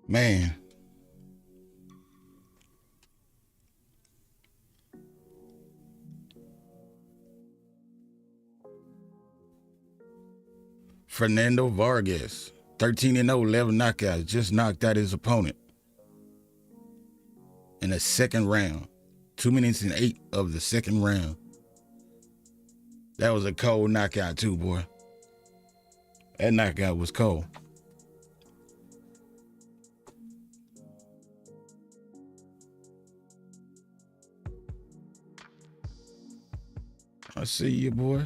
Man, Fernando Vargas, 13-0, 11 knockouts, just knocked out his opponent in the second round. 2 minutes and 8 of the second round. That was a cold knockout too, boy. That knockout was cold. I see you, boy.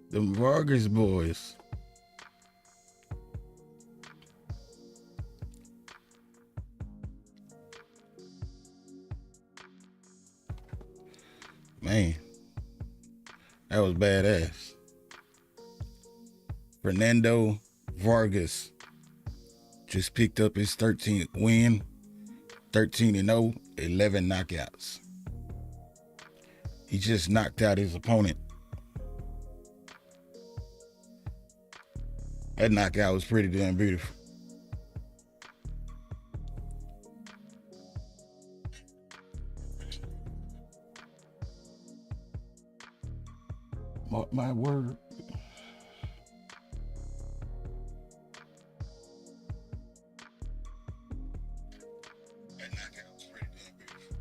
The Vargas boys. Man, that was badass. Fernando Vargas just picked up his 13th win, 13-0, 11 knockouts. He just knocked out his opponent. That knockout was pretty damn beautiful. Mark my word. That knockout was pretty damn beautiful.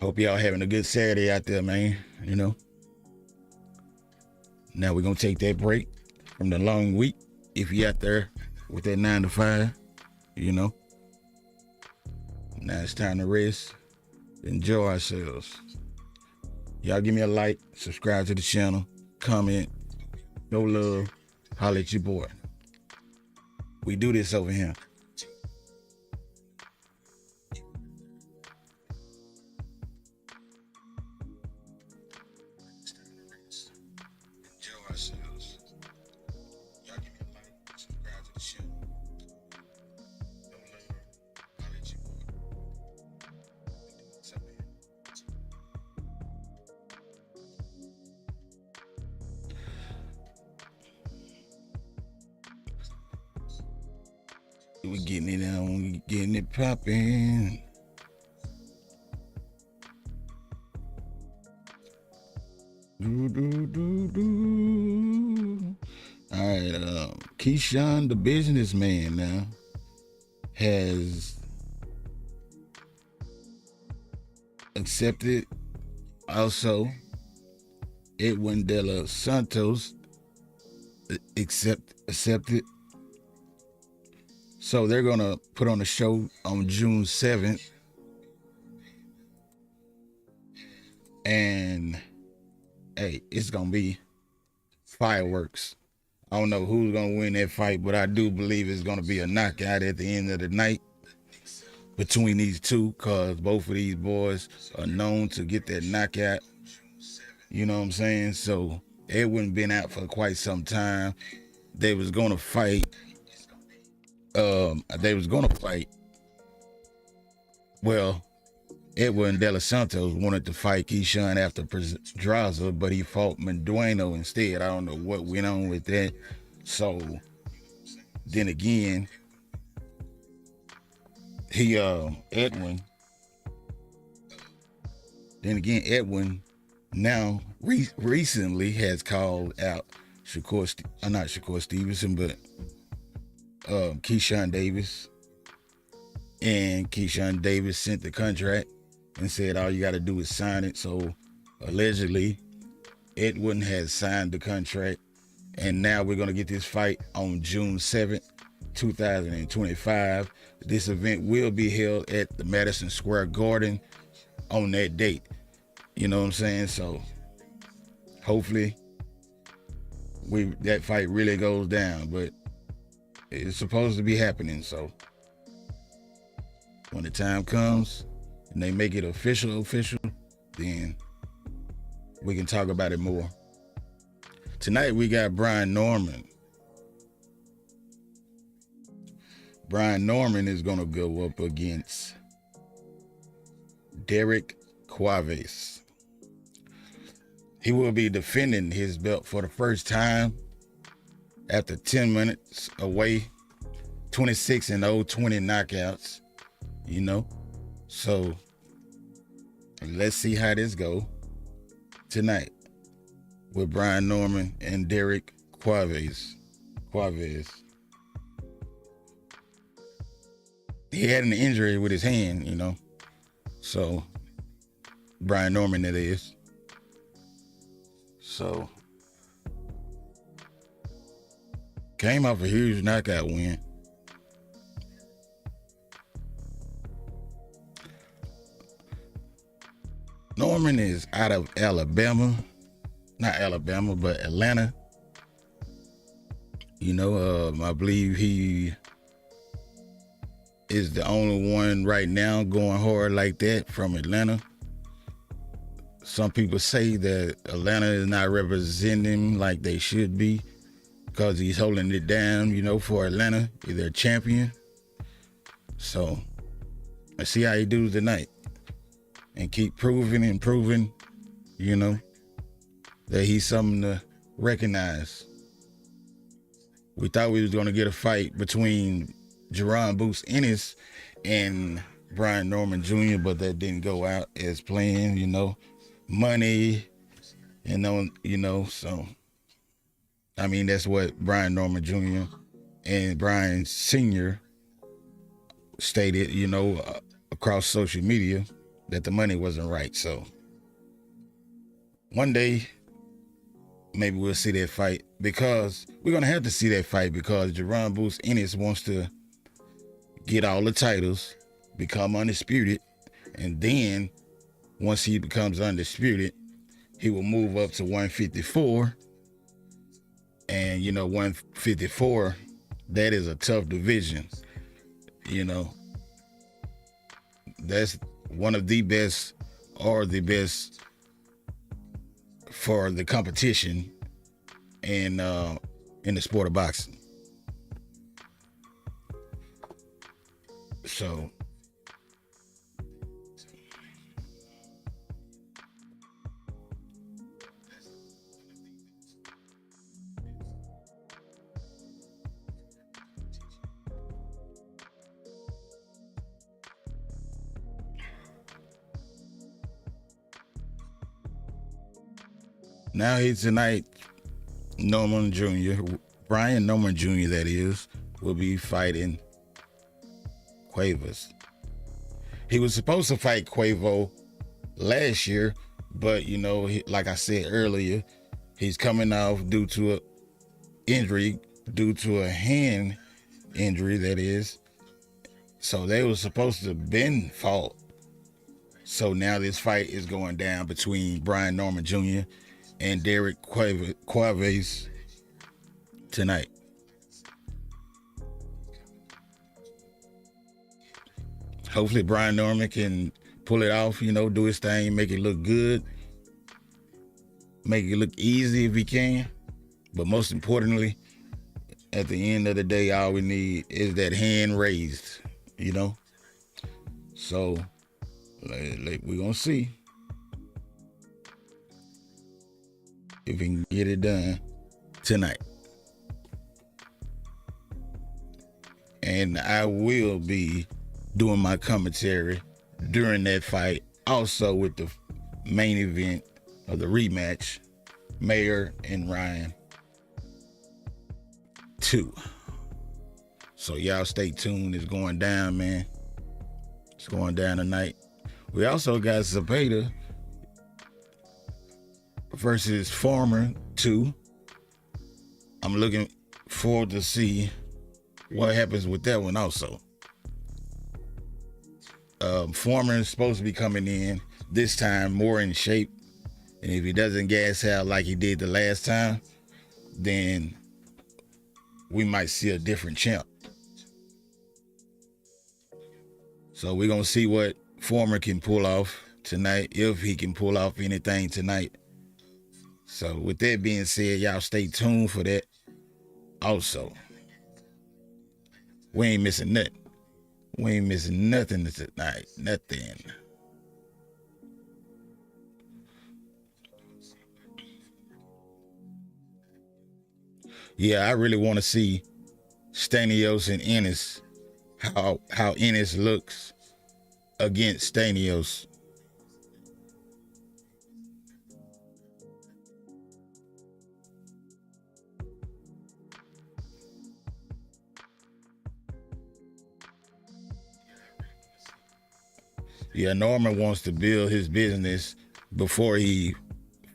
Hope y'all having a good Saturday out there, man. You know. Now we're gonna take that break from the long week. If you out there with that 9 to 5, you know. Now it's time to rest, enjoy ourselves. Y'all give me a like, subscribe to the channel, comment, no love, holla at your boy. We do this over here. Enjoy ourselves. Y'all give me a like, subscribe to the channel. No love, holla at your boy. We getting it on, we getting it popping. All right, Keyshawn, the businessman, now has accepted. Also, Edwin De Los Santos accepted. So they're gonna put on a show on June 7th, and hey, it's gonna be fireworks. I don't know who's gonna win that fight, but I do believe it's gonna be a knockout at the end of the night between these two, cause both of these boys are known to get that knockout. You know what I'm saying? So Edwin been out for quite some time. They was gonna fight. They was gonna fight. Well, Edwin De Los Santos wanted to fight Keyshawn after Pedraza, but he fought Mendueno instead. I don't know what went on with that. So then again, Edwin now recently has called out not Shakur Stevenson, but Keyshawn Davis. And Keyshawn Davis sent the contract and said all you got to do is sign it. So allegedly, Edwin has signed the contract, and now we're going to get this fight on June 7th, 2025. This event will be held at the Madison Square Garden on that date. You know what I'm saying? So hopefully that fight really goes down, but it's supposed to be happening. So when the time comes and they make it official, then we can talk about it more. Tonight we got Brian Norman. Brian Norman is gonna go up against Derrieck Cuevas. He will be defending his belt for the first time after 10 minutes away, 26-0, 20 knockouts, you know. So let's see how this go tonight with Brian Norman and Derrieck Cuevas. He had an injury with his hand, you know. So Brian Norman, that is. So came off a huge knockout win. Norman is out of Alabama. Not Alabama, but Atlanta. You know, I believe he is the only one right now going hard like that from Atlanta. Some people say that Atlanta is not representing him like they should be because he's holding it down, you know, for Atlanta. He's their champion. So let's see how he do tonight and keep proving and proving, you know, that he's something to recognize. We thought we was going to get a fight between Jerron Boots Ennis and Brian Norman Jr., but that didn't go out as planned, you know. Money, so I mean, that's what Brian Norman Jr. and Brian Sr. stated, you know, across social media that the money wasn't right. So one day, maybe we'll see that fight, because we're going to have to see that fight because Jerron Boots Ennis wants to get all the titles, become undisputed, and then once he becomes undisputed, he will move up to 154. And, you know, 154, that is a tough division. You know, that's one of the best or the best for the competition in the sport of boxing. So now he's tonight, Norman Jr., Brian Norman Jr., that is, will be fighting Cuevas. He was supposed to fight Cuevo last year, but, you know, like I said earlier, he's coming off due to a hand injury, that is. So they were supposed to have been fought. So now this fight is going down between Brian Norman Jr. and Derrieck Cuevas tonight. Hopefully Brian Norman can pull it off, you know, do his thing, make it look good, make it look easy if he can. But most importantly, at the end of the day, all we need is that hand raised, you know. So we're going to see if we can get it done tonight. And I will be doing my commentary during that fight, also with the main event of the rematch, Mayor and Ryan 2. So y'all stay tuned. It's going down, man. It's going down tonight. We also got Zapata versus Farmer 2. I'm looking forward to see what happens with that one also. Foreman is supposed to be coming in this time more in shape, and if he doesn't gas out like he did the last time, then we might see a different champ. So we're gonna see what Foreman can pull off tonight, if he can pull off anything tonight. So with that being said, y'all stay tuned for that. Also, we ain't missing nothing. We ain't missing nothing tonight. Nothing. Yeah, I really want to see Stanios and Ennis, how Ennis looks against Stanios. Yeah, Norman wants to build his business before he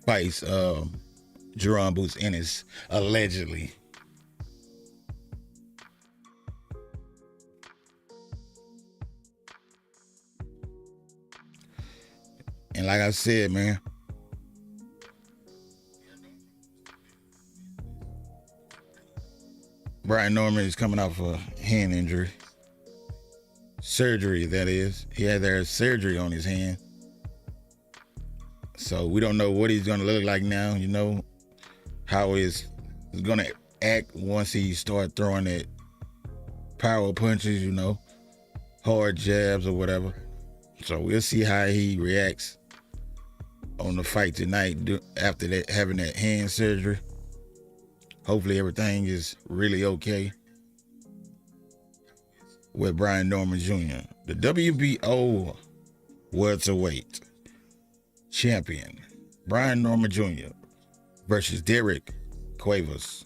fights Jerome Boots Ennis, allegedly. And like I said, man, Brian Norman is coming off a hand injury. Surgery, that is. He had their surgery on his hand. So we don't know what he's going to look like now, how he's going to act once he start throwing that power punches, hard jabs or whatever. So we'll see how he reacts on the fight tonight after that having that hand surgery. Hopefully everything is really okay with Brian Norman Jr., the WBO welterweight champion, Brian Norman Jr. versus Derrieck Cuevas.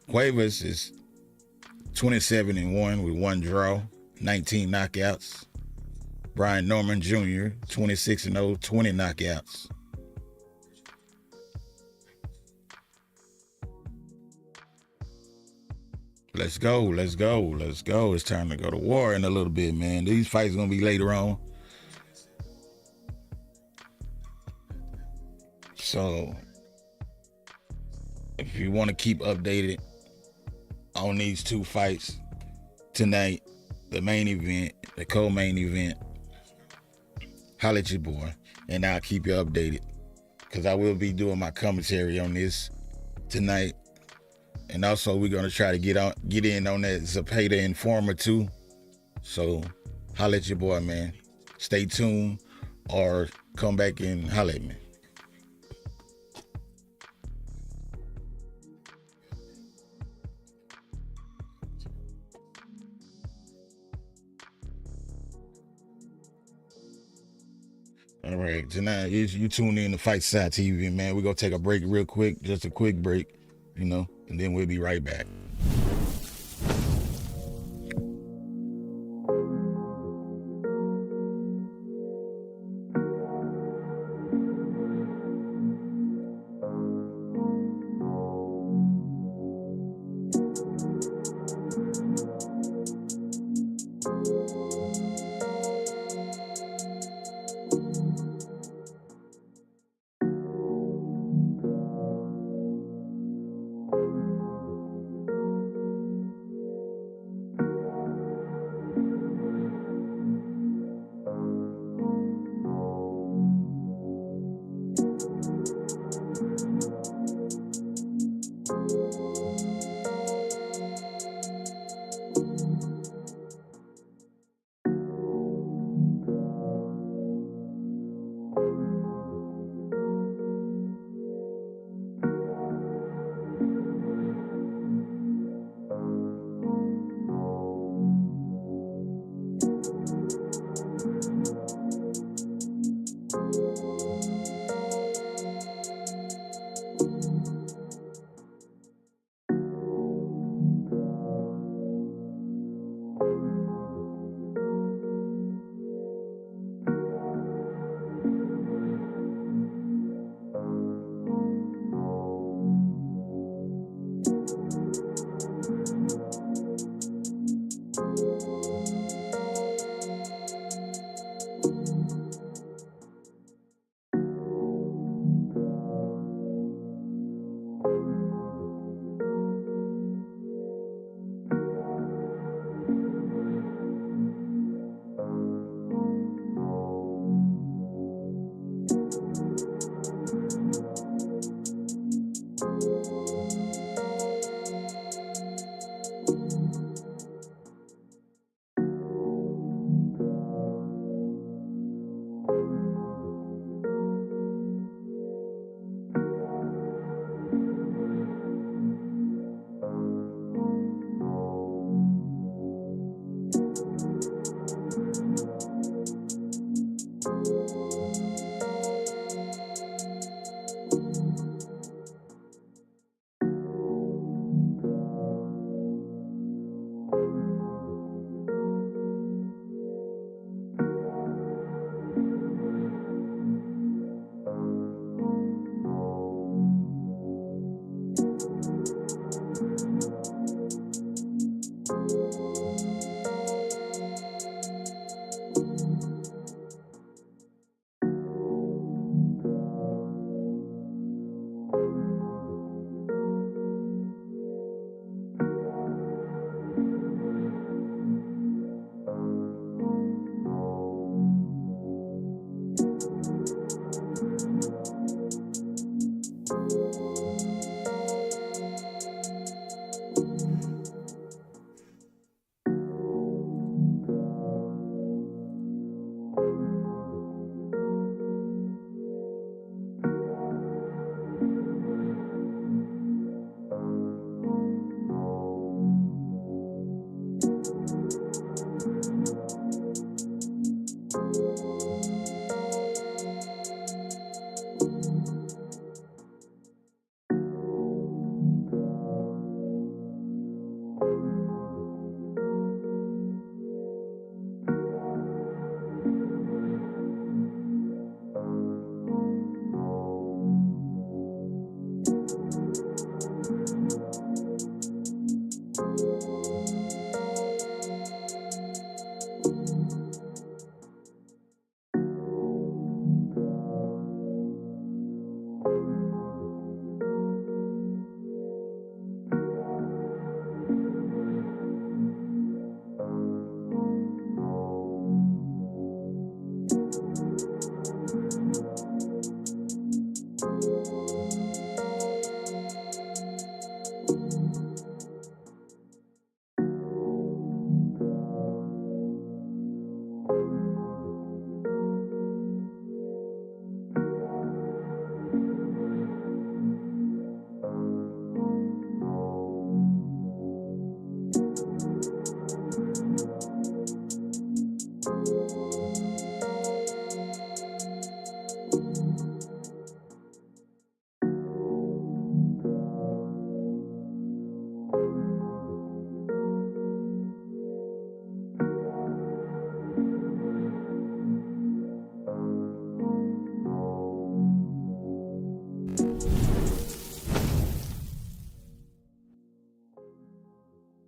Cuevas is 27-1 with one draw, 19 knockouts. Brian Norman Jr., 26-0, 20 knockouts. Let's go, let's go, let's go. It's time to go to war in a little bit, man. These fights gonna be later on. So if you want to keep updated on these two fights tonight, the main event, the co-main event, holla at your boy, and I'll keep you updated. Because I will be doing my commentary on this tonight. And also we're gonna try to get in on that Zapata Informer too. So holla at your boy, man. Stay tuned or come back and holla at me. All right, tonight you tune in to Fight Side TV, man. We're gonna take a break real quick, just a quick break, and then we'll be right back.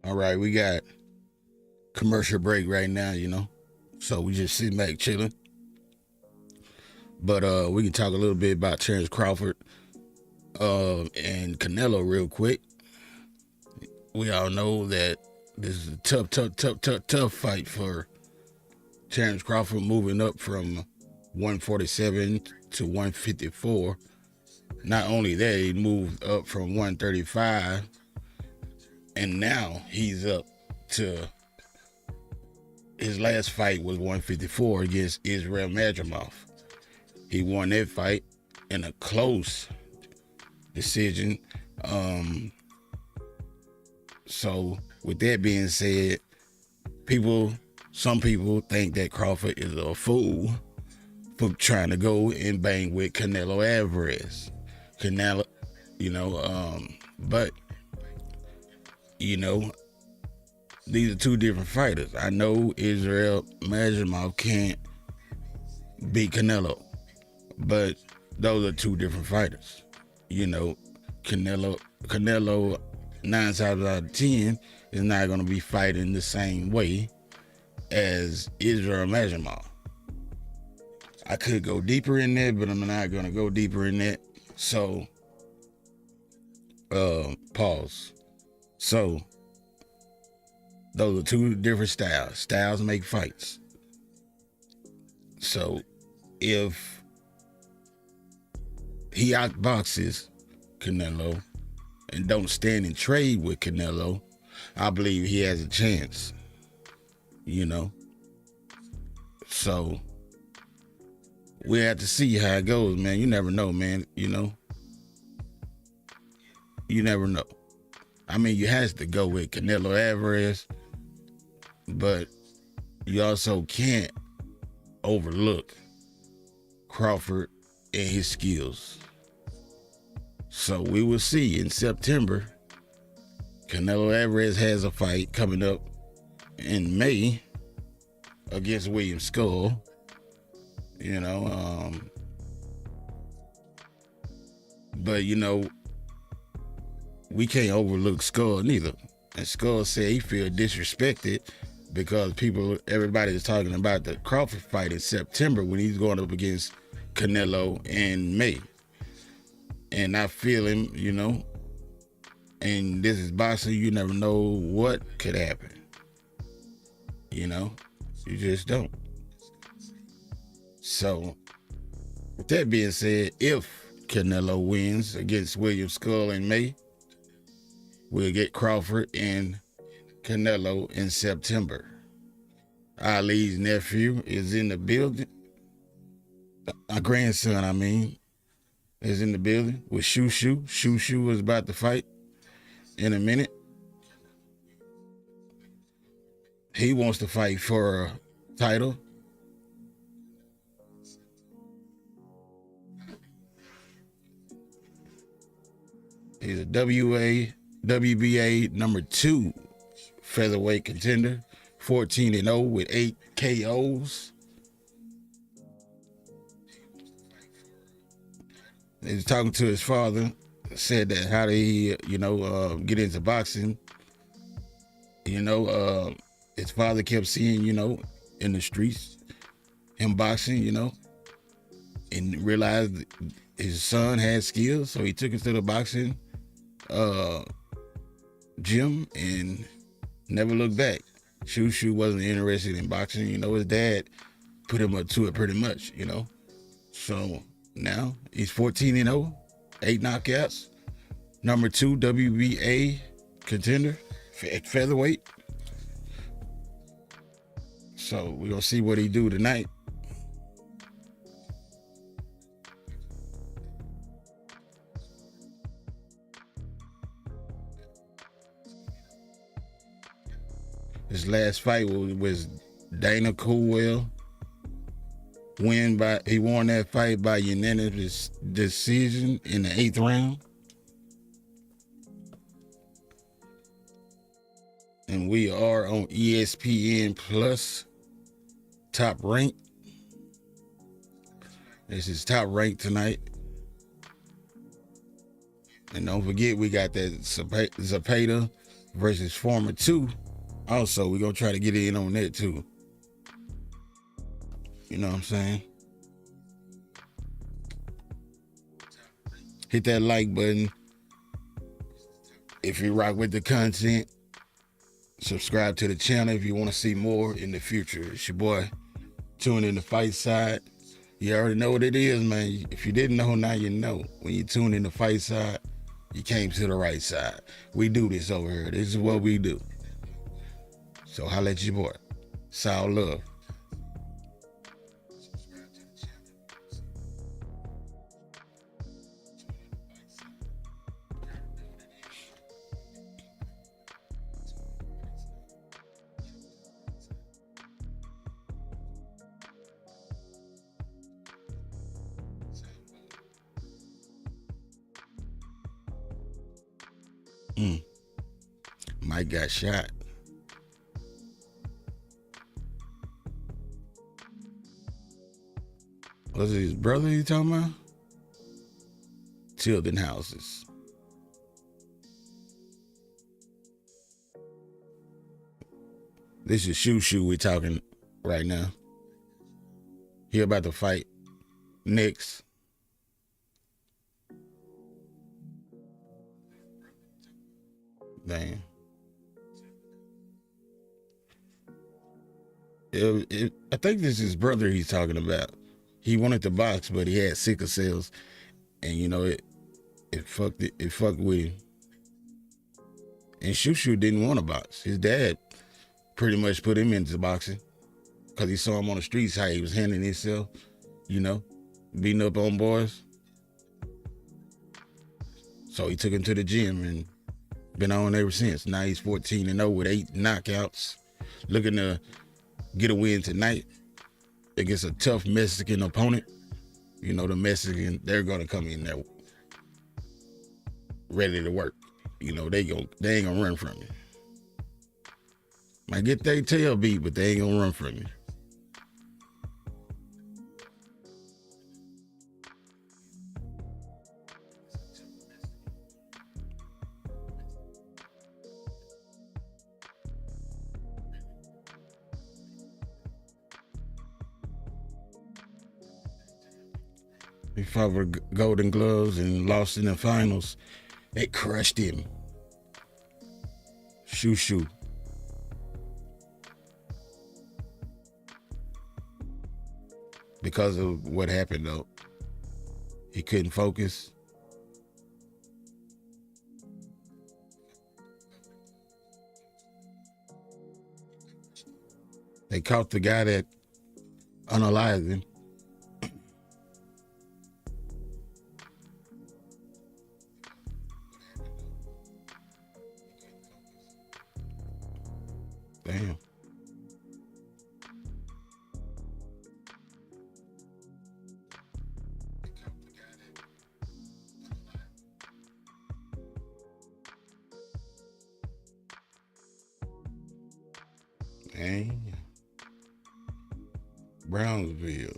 All right, we got commercial break right now, so we just sitting back chilling. But we can talk a little bit about Terrence Crawford and Canelo real quick. We all know that this is a tough fight for Terrence Crawford, moving up from 147 to 154. Not only that, he moved up from 135, and now he's up to his last fight was 154 against Israel Madrimov. He won that fight in a close decision. So with that being said, some people think that Crawford is a fool for trying to go and bang with Canelo Alvarez. Canelo, but these are two different fighters. I know Israel Madrimov can't beat Canelo, but those are two different fighters. Canelo 9 times out of 10 is not going to be fighting the same way as Israel Madrimov. I could go deeper in that, but I'm not going to go deeper in that. So, pause. So, those are two different styles. Styles make fights. So, if he outboxes Canelo and don't stand and trade with Canelo, I believe he has a chance. So we have to see how it goes, man. You never know, man. You never know. I mean, you have to go with Canelo Alvarez, but you also can't overlook Crawford and his skills. So we will see in September. Canelo Alvarez has a fight coming up in May against William Skull. But we can't overlook Skull neither. And Skull said he feel disrespected because everybody is talking about the Crawford fight in September when he's going up against Canelo in May. And I feel him, and this is boxing. You never know what could happen. You just don't. So, with that being said, if Canelo wins against William Skull in May, we'll get Crawford and Canelo in September. Ali's nephew is in the building. My grandson, is in the building with Shushu. Shushu is about to fight in a minute. He wants to fight for a title. He's a WBA number 2 featherweight contender, 14-0 with 8 KOs. He was talking to his father, said that how did he, get into boxing. His father kept seeing, in the streets, him boxing, and realized his son had skills, so he took him to the boxing gym and never looked back. Shushu wasn't interested in boxing. His dad put him up to it pretty much, So now he's 14-0, 8 knockouts, number 2 WBA contender at featherweight. So we're going to see what he do tonight. His last fight was Dana Coolwell. He won that fight by unanimous decision in the 8th round. And we are on ESPN Plus, Top Rank. This is Top Rank tonight. And don't forget, we got that Zapata versus Former 2. Also, we're going to try to get in on that too. You know what I'm saying? Hit that like button. If you rock with the content, subscribe to the channel if you want to see more in the future. It's your boy, Tune in the Fight Side. You already know what it is, man. If you didn't know, now you know. When you tune in the Fight Side, you came to the right side. We do this over here. This is what we do. So holla at your boy. Sound love. Mike got shot. Was it his brother you talking about? Tilden houses. This is Shoo we talking right now. He about to fight next. Damn. I think this is his brother he's talking about. He wanted to box, but he had sickle cells, and you know it fucked with him. And Shoo didn't want to box. His dad pretty much put him into boxing because he saw him on the streets how he was handling himself, you know, beating up on boys. So he took him to the gym and been on ever since. Now he's 14-0 with 8 knockouts, looking to get a win tonight against a tough Mexican opponent. You know, the Mexican, they're gonna come in there ready to work. You know, they ain't gonna run from you. Might get their tail beat, but they ain't gonna run from you. He fought for Golden Gloves and lost in the finals. They crushed him. Shoo. Because of what happened, though. He couldn't focus. They caught the guy that unalived him. Damn. Dang. Brownsville.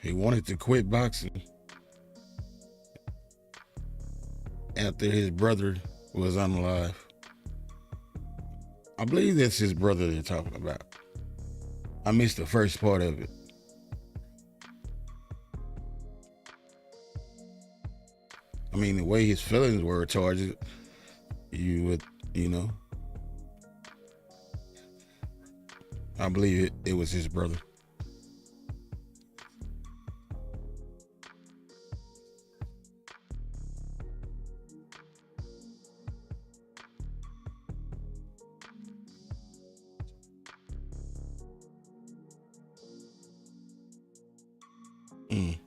He wanted to quit boxing after his brother was unalive. I believe that's his brother they're talking about. I missed the first part of it. I mean, the way his feelings were towards it, you would, you know. I believe it was his brother. Mm.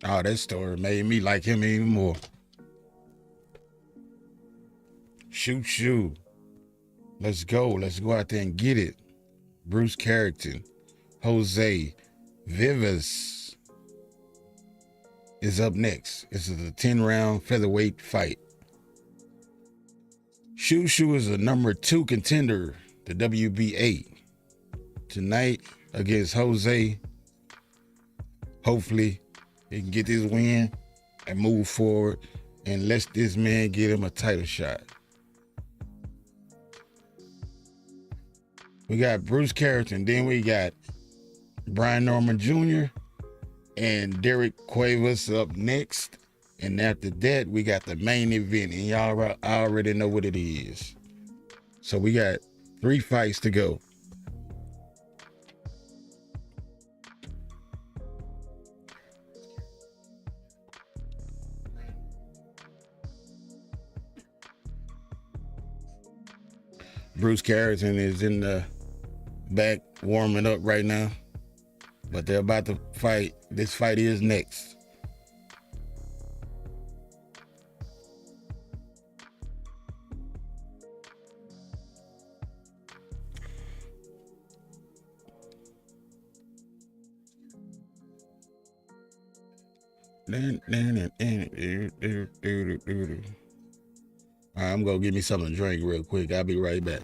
Oh, that story made me like him even more. Shoo. Let's go. Let's go out there and get it. Bruce Carrington, Jose, Vivas. is up next. This is a 10-round featherweight fight. Shushu is a number 2 contender to WBA. Tonight against Jose, hopefully he can get this win and move forward and let this man get him a title shot. We got Bruce Carrington, then we got Brian Norman Jr. and Derrieck Cuevas up next. And after that, we got the main event, and y'all already know what it is. So we got 3 fights to go. Bruce Carrington is in the back warming up right now, but they're about to fight. This fight is next. I'm gonna give me something to drink real quick. I'll be right back.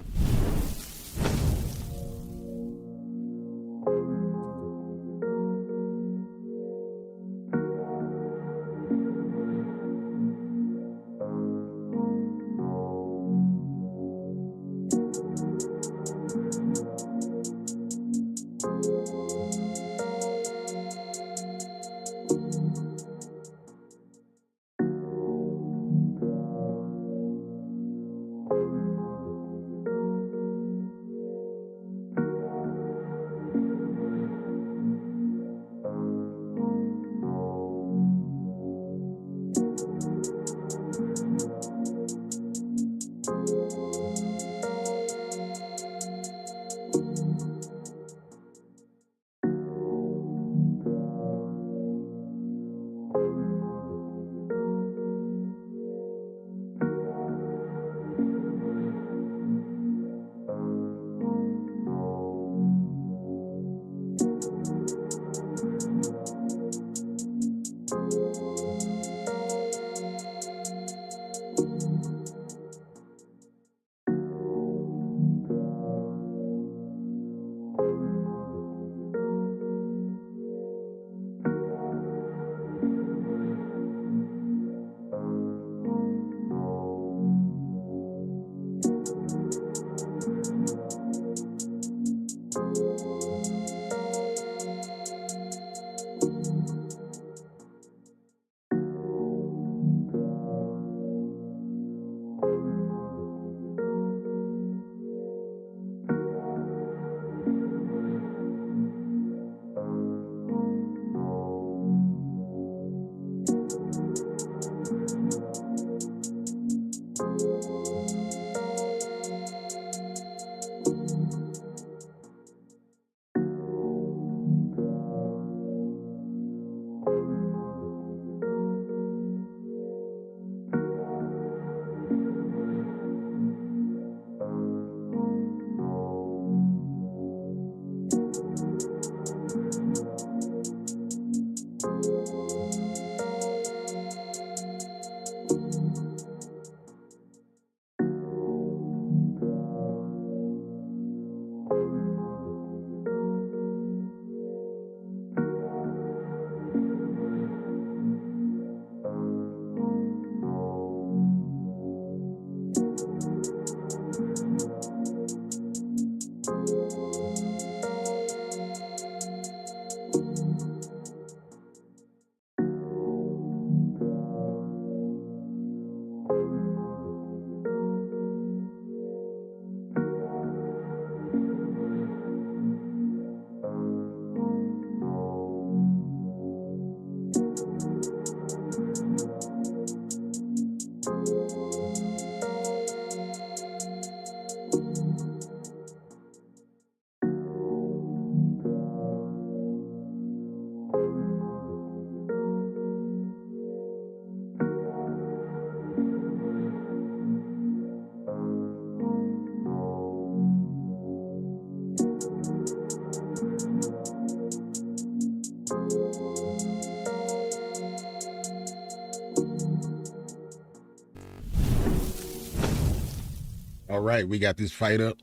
right, we got this fight up.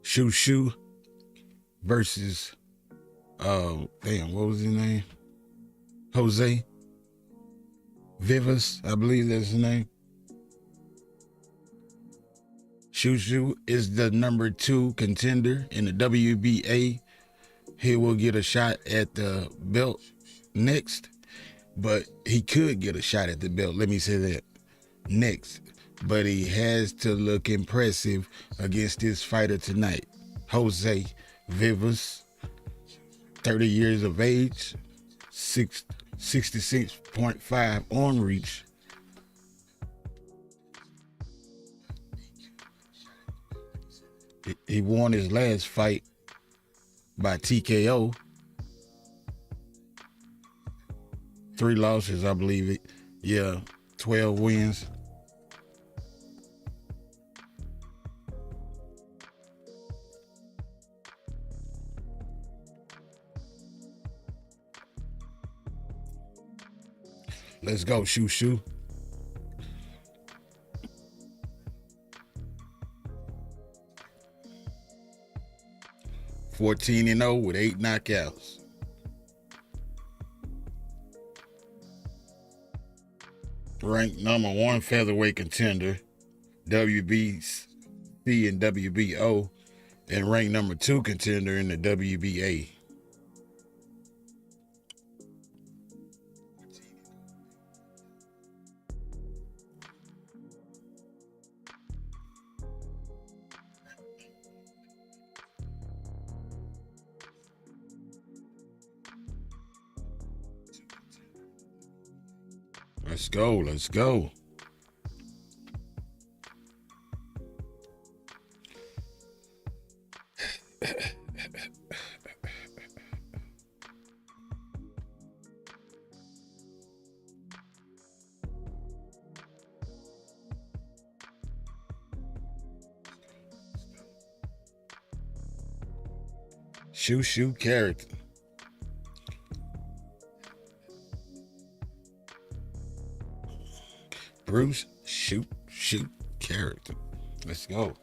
Shoo Shoo versus what was his name? Jose Vivas, I believe that's his name. Shoo Shoo is the number 2 contender in the WBA. He will get a shot at the belt next, but he could get a shot at the belt. Let me say that next, but he has to look impressive against this fighter tonight. Jose Vivas, 30 years of age, 66.5 on reach. He won his last fight by TKO. 3 losses, I believe it. Yeah, 12 wins. Let's go, Shoo Shoo. (14-0) with 8 knockouts. Ranked number 1 featherweight contender, WBC and WBO, and ranked number 2 contender in the WBA. Let's go, let's go. Shoo Shoo character. Bruce Shoo Shoo character. Let's go.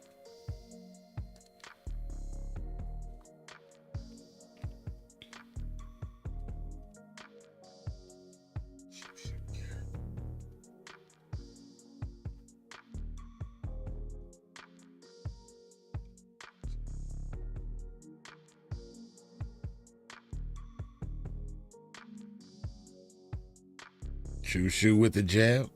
Shoo Shoo with the jab.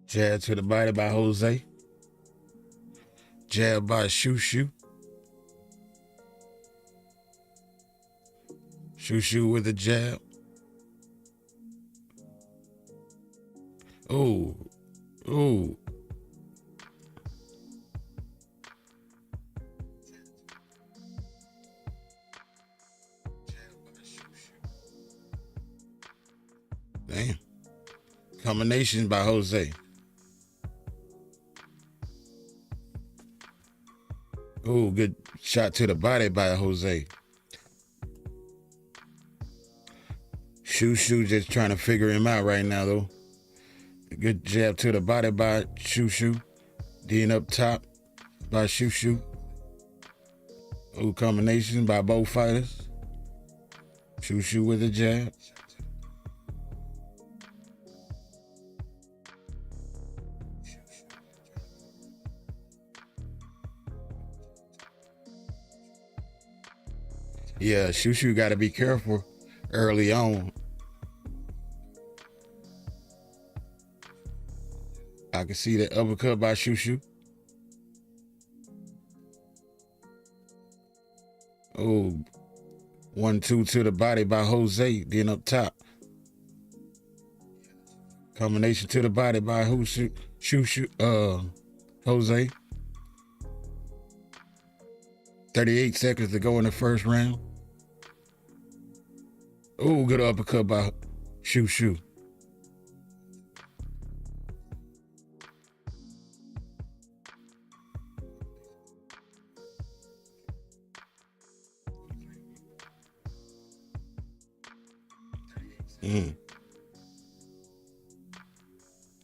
Jab to the body by Jose. Jab by Shoo Shoo. Shoo Shoo with a jab. Oh, oh. Damn. Combination by Jose. Oh, good shot to the body by Jose. Shoo Shoo just trying to figure him out right now, though. Good jab to the body by Shoo Shoo. Then up top by Shoo Shoo. Oh, combination by both fighters. Shoo Shoo with a jab. Yeah, Shoo Shoo got to be careful early on. I can see the uppercut by Shoo Shoo. Oh, 1-2 to the body by Jose. Then up top. Combination to the body by Shoo Shoo. Jose. 38 seconds to go in the first round. Oh, good uppercut by Shoo.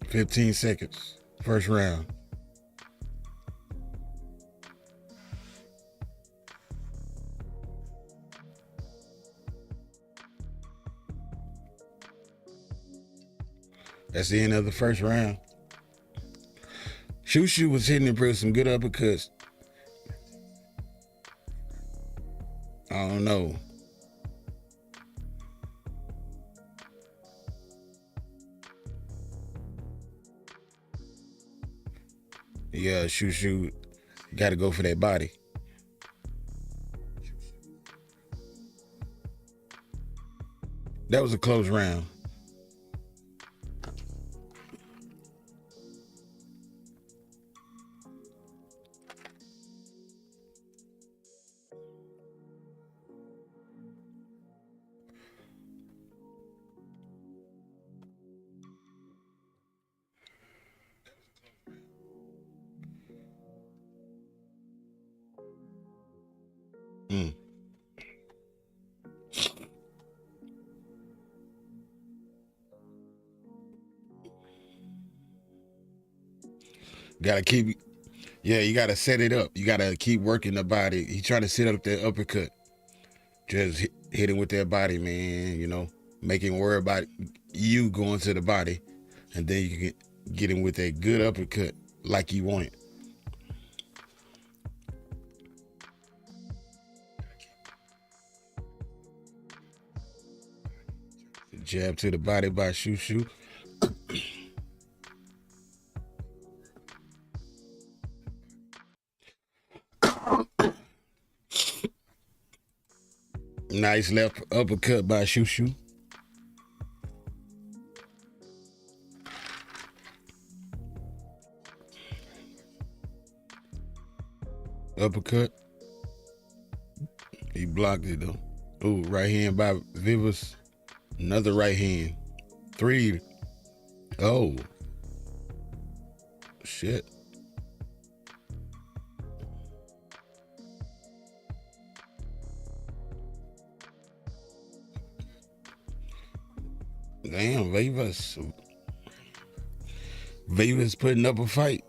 15 seconds. First round. That's the end of the first round. Shoo was hitting him for some good uppercuts. I don't know. Yeah, Shoo got to go for that body. That was a close round. Gotta keep, yeah, you gotta set it up. You gotta keep working the body. He trying to set up that uppercut. Just hit him with that body, man. You know, make him worry about you going to the body, and then you can get him with that good uppercut like you want it. Jab to the body by Shoo. Nice left uppercut by Shoo. Uppercut. He blocked it though. Ooh, right hand by Vivas. Another right hand. 3. Oh. Shit. Damn, Vivas putting up a fight.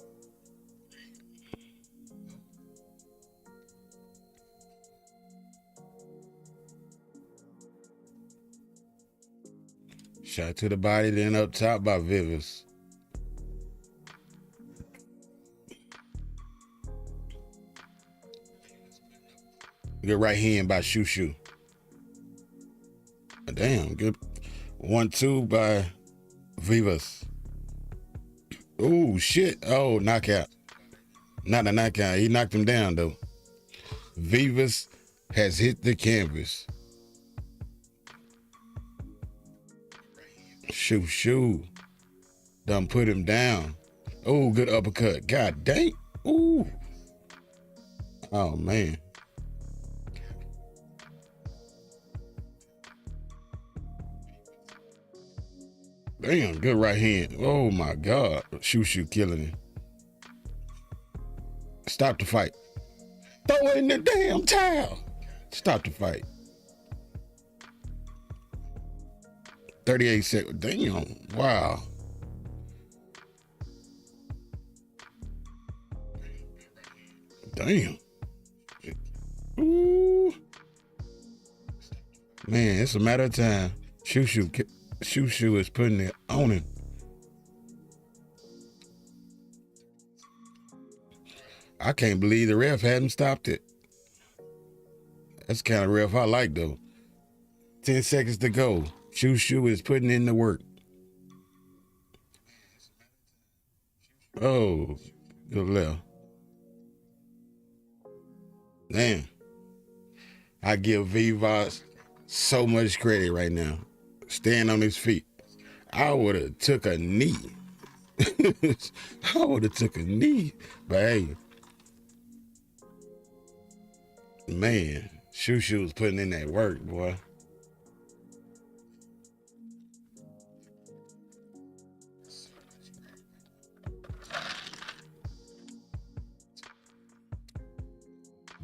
Shot to the body, then up top by Vivas. Good right hand by Shoo. Damn, good 1-2 by Vivas. Oh, shit. Oh, knockout. Not a knockout. He knocked him down, though. Vivas has hit the canvas. Shoo. Done put him down. Oh, good uppercut. God dang. Ooh. Oh, man. Damn, good right hand. Oh, my God. Shoo killing him. Stop the fight. Throw it in the damn towel. Stop the fight. 38 seconds. Damn. Wow. Damn. Ooh. Man, it's a matter of time. Shoo is putting it on him. I can't believe the ref hadn't stopped it. That's the kind of ref I like, though. 10 seconds to go. Shoo is putting in the work. Oh, good left. Damn. I give Vivas so much credit right now. Staying on his feet. I would have took a knee. I would have took a knee. But hey, Man, Shushu was putting in that work, boy.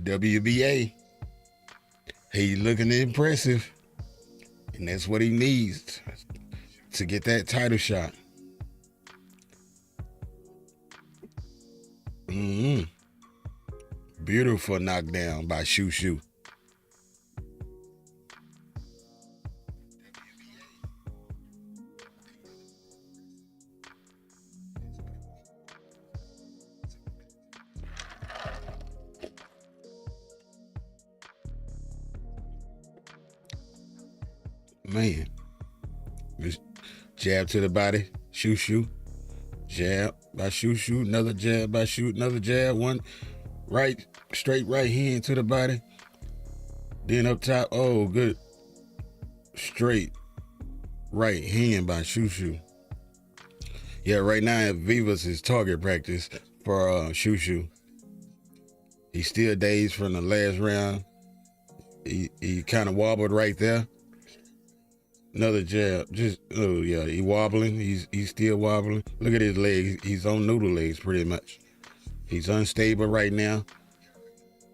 WBA, he looking impressive, and that's what he needs to get that title shot. Mm-hmm. Beautiful knockdown by Shushu. Man, just jab to the body, Shushu. Jab by Shushu, another jab by Shoot, another jab, one right, straight right hand to the body. Then up top, oh, good, straight right hand by Shushu. Yeah, right now Vivas is target practice for Shushu. He's still dazed from the last round. He kind of wobbled right there. Another jab. Just oh yeah, he wobbling. He's still wobbling. Look at his legs. He's on noodle legs pretty much. He's unstable right now.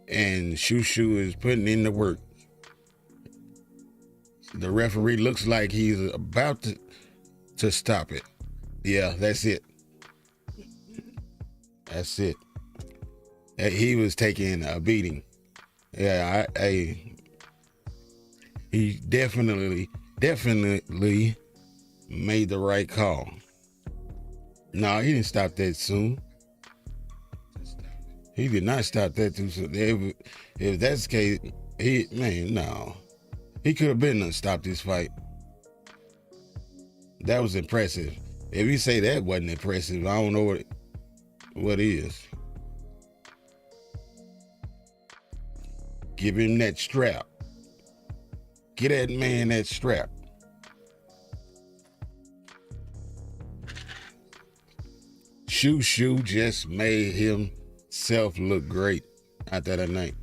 And Shushu is putting in the work. The referee looks like he's about to stop it. Yeah, that's it. That's it. He was taking a beating. Yeah, he definitely made the right call. No, he didn't stop that soon. He did not stop that too soon. If that's the case, no. He could have been to stop this fight. That was impressive. If you say that wasn't impressive, I don't know what is. Give him that strap. Get that man that strap. Shushu just made himself look great after that night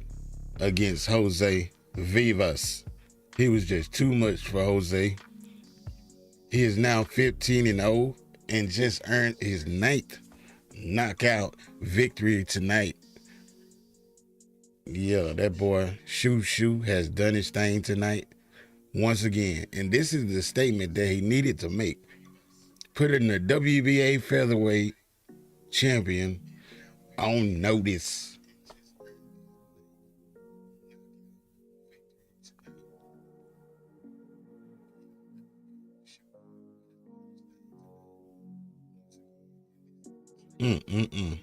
against Jose Vivas. He was just too much for Jose. He is now 15-0 and just earned his 9th knockout victory tonight. Yeah, that boy Shushu has done his thing tonight once again. And this is the statement that he needed to make. Put in the WBA featherweight champion on notice. Mm-mm-mm.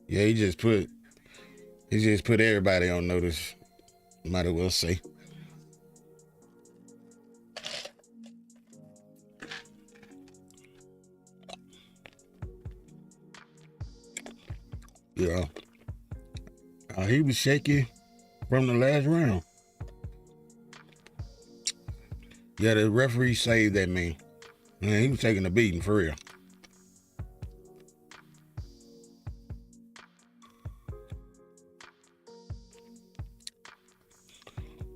Yeah, he just put everybody on notice. Might as well say. Yeah. He was shaky from the last round. Yeah, the referee saved that man. Man, he was taking a beating for real.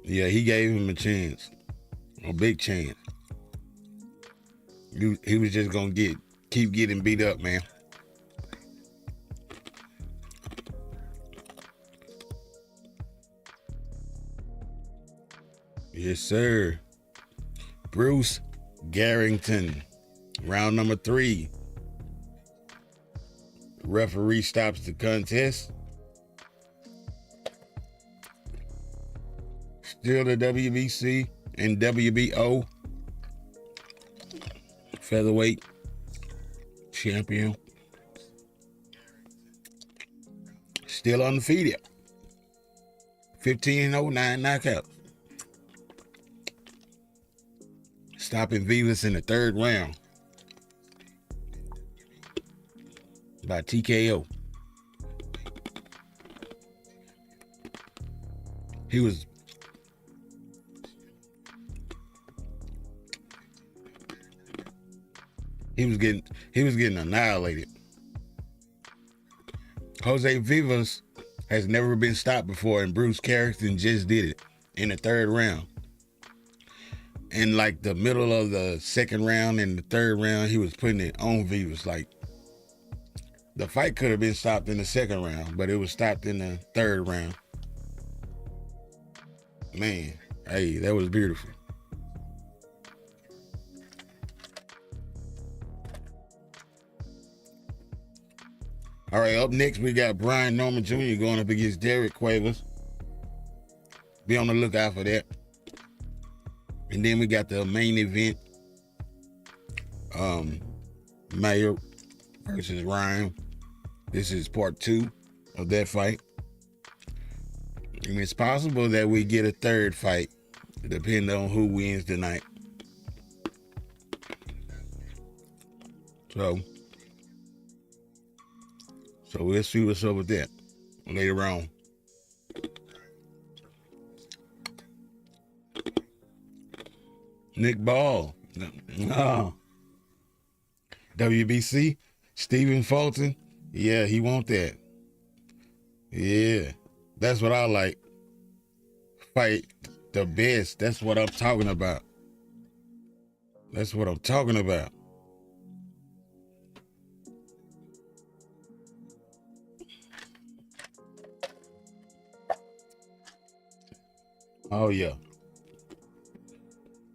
Yeah, he gave him a chance, a big chance. He was just gonna keep getting beat up, man. Yes, sir. Bruce Garrington, round number 3. Referee stops the contest. Still the WBC and WBO featherweight champion. Still undefeated. 15-0, 9 knockouts. Stopping Vivas in the 3rd round by TKO. He was getting annihilated. Jose Vivas has never been stopped before, and Bruce Carrington just did it in the third round. In like the middle of the second round and the third round, he was putting it on Vivas. Like the fight could have been stopped in the second round, but it was stopped in the third round. Man, hey, that was beautiful. All right, up next we got Brian Norman Jr. going up against Derrieck Cuevas. Be on the lookout for that. And then we got the main event, Mayer versus Ryan. This is part 2 of that fight. And it's possible that we get a third fight, depending on who wins tonight. So we'll see what's up with that later on. Nick Ball. Oh. WBC. Stephen Fulton. Yeah, he want that. Yeah. That's what I like. Fight the best. That's what I'm talking about. That's what I'm talking about. Oh, yeah.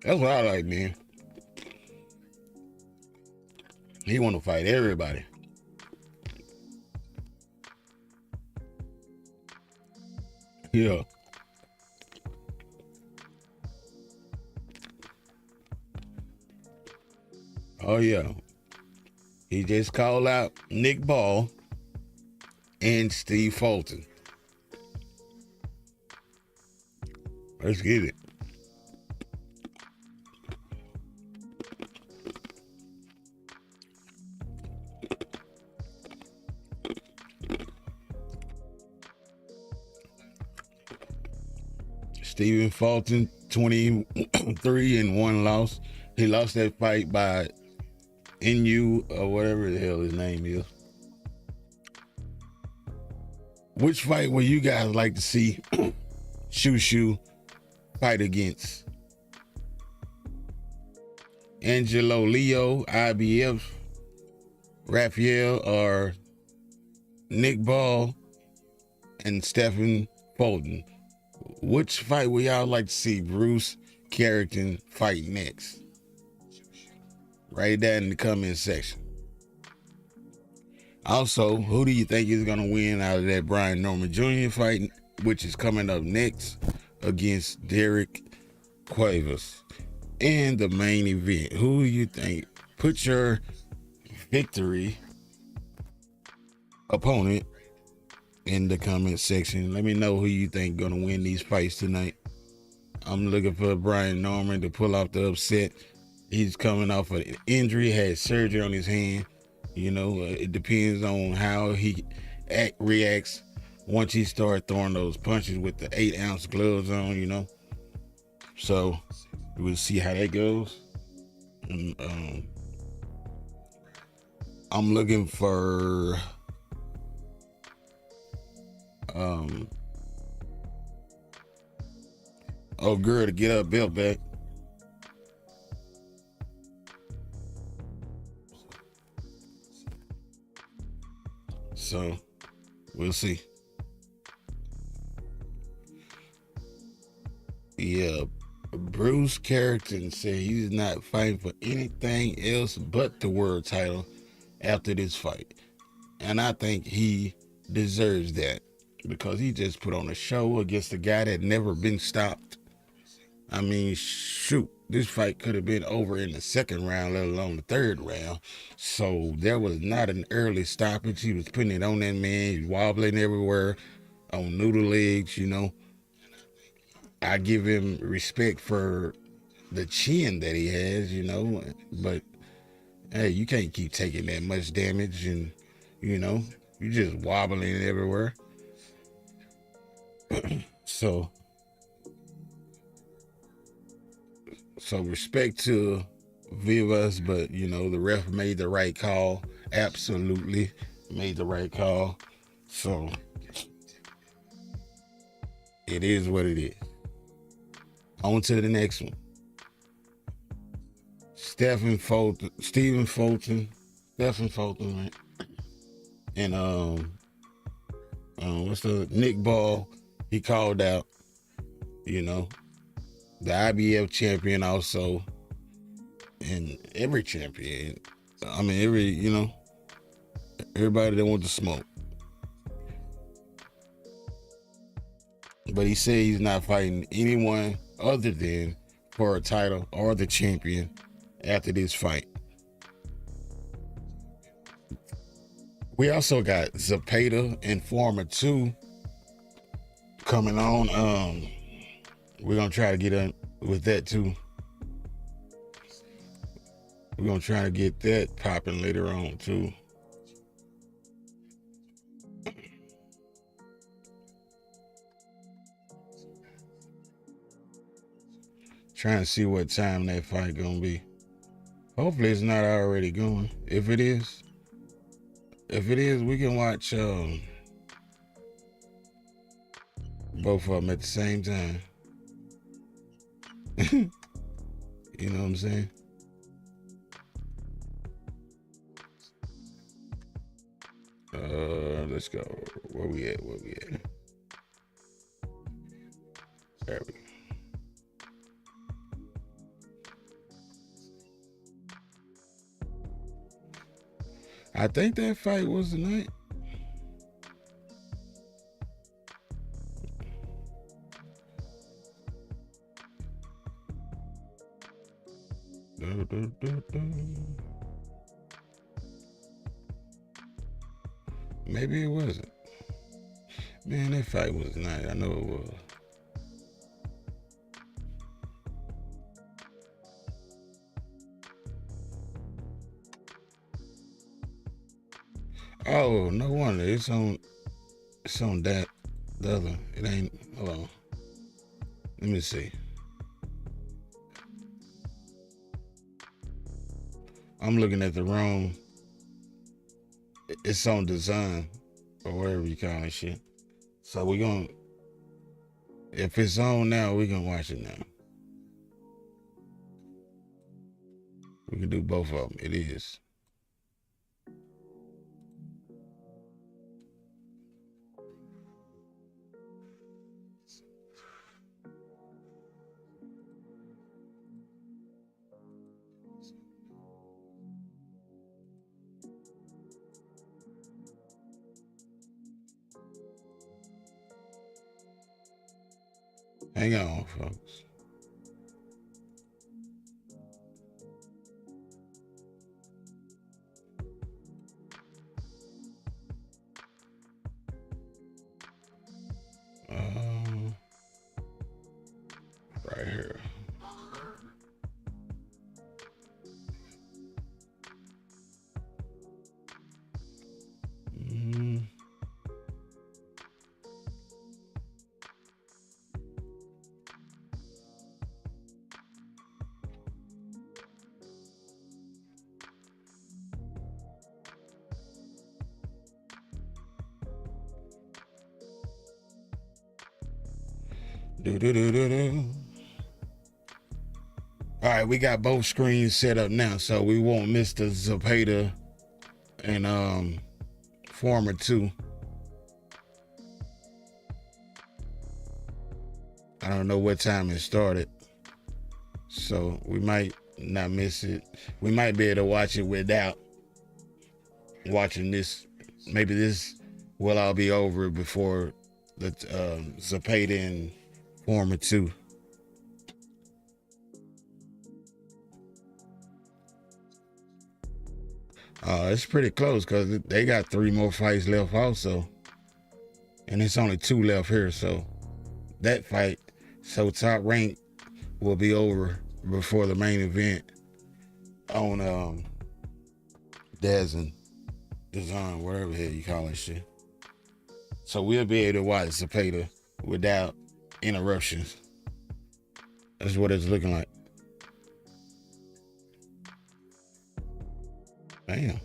That's what I like, man. He want to fight everybody. Yeah. Oh, yeah. He just called out Nick Ball and Steve Fulton. Let's get it. Stephen Fulton, 23 and 1 loss. He lost that fight by NU or whatever the hell his name is. Which fight would you guys like to see Shushu fight against? Angelo Leo, IBF, Raphael, or Nick Ball and Stephen Fulton? Which fight would y'all like to see Bruce Carrington fight next? Write that in the comment section. Also, who do you think is going to win out of that Brian Norman Jr. fight, which is coming up next against Derrieck Cuevas? And the main event, who do you think? Put your victory opponent in the comment section. Let me know who you think going to win these fights tonight. I'm looking for Brian Norman to pull off the upset. He's coming off an injury, had surgery on his hand. You know, it depends on how he reacts once he starts throwing those punches with the 8-ounce gloves on, you know. So we'll see how that goes. And, I'm looking for girl to get her belt back. So we'll see. Yeah, Bruce Carrington said he's not fighting for anything else but the world title after this fight. And I think he deserves that because he just put on a show against a guy that never been stopped. I mean, shoot, this fight could have been over in the second round, let alone the third round. So there was not an early stoppage. He was putting it on that man. He was wobbling everywhere on noodle legs, you know. I give him respect for the chin that he has, you know. But, hey, you can't keep taking that much damage and, you know, you're just wobbling everywhere. So respect to Vivas, but you know the ref made the right call. Absolutely made the right call. So It is what it is. On to the next one. Stephen Fulton, right? And what's the Nick Ball? He called out, you know, the IBF champion also, and every champion. I mean, everybody that wants to smoke. But he said he's not fighting anyone other than for a title or the champion after this fight. We also got Zepeda and Former 2 coming on. We're gonna try to get in with that too. We're gonna try to get that popping later on too. Trying to see what time that fight gonna be. Hopefully it's not already going. If it is, we can watch both of them at the same time. You know what I'm saying? Let's go. Where we at? There we go. I think that fight was tonight. Maybe it wasn't. Man, that fight was tonight. I know it was. Oh, no wonder. It's on that the other. It ain't. Hold on. Let me see. I'm looking at the wrong. It's on design or whatever you call that shit. So we gonna. If it's on now, we gonna watch it now. We can do both of them. It is. Hang on, folks. Right here. All right, we got both screens set up now, so we won't miss the Zepeda and Former 2. I don't know what time it started, so we might not miss it. We might be able to watch it without watching this. Maybe this will all be over before the Zepeda and Former 2. It's pretty close because they got 3 more fights left also. And it's only 2 left here, so that fight, so Top Rank will be over before the main event on Design, whatever the hell you call that shit. So we'll be able to watch Zepeda without interruptions. That's what it's looking like. Damn.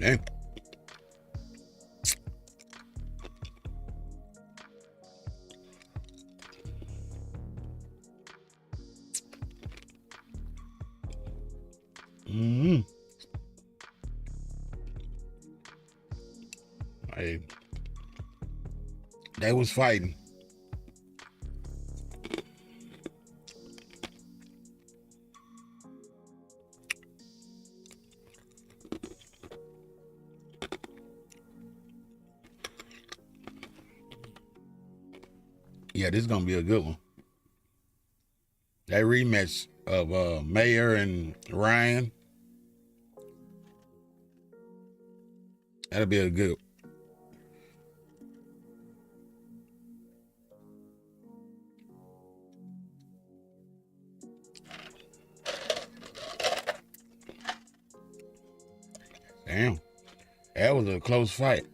Yeah. Mm-hmm. Hey, they was fighting. Yeah, this is gonna be a good one. That rematch of Mayer and Ryan, that'll be a good. Damn, that was a close fight.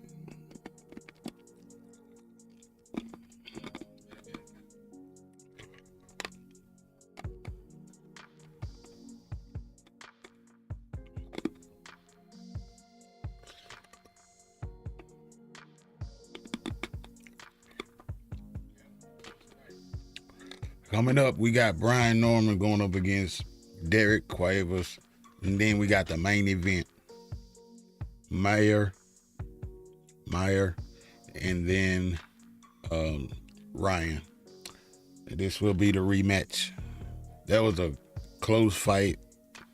Coming up, we got Brian Norman going up against Derrieck Cuevas, and then we got the main event, Mayer, and then Ryan. This will be the rematch. That was a close fight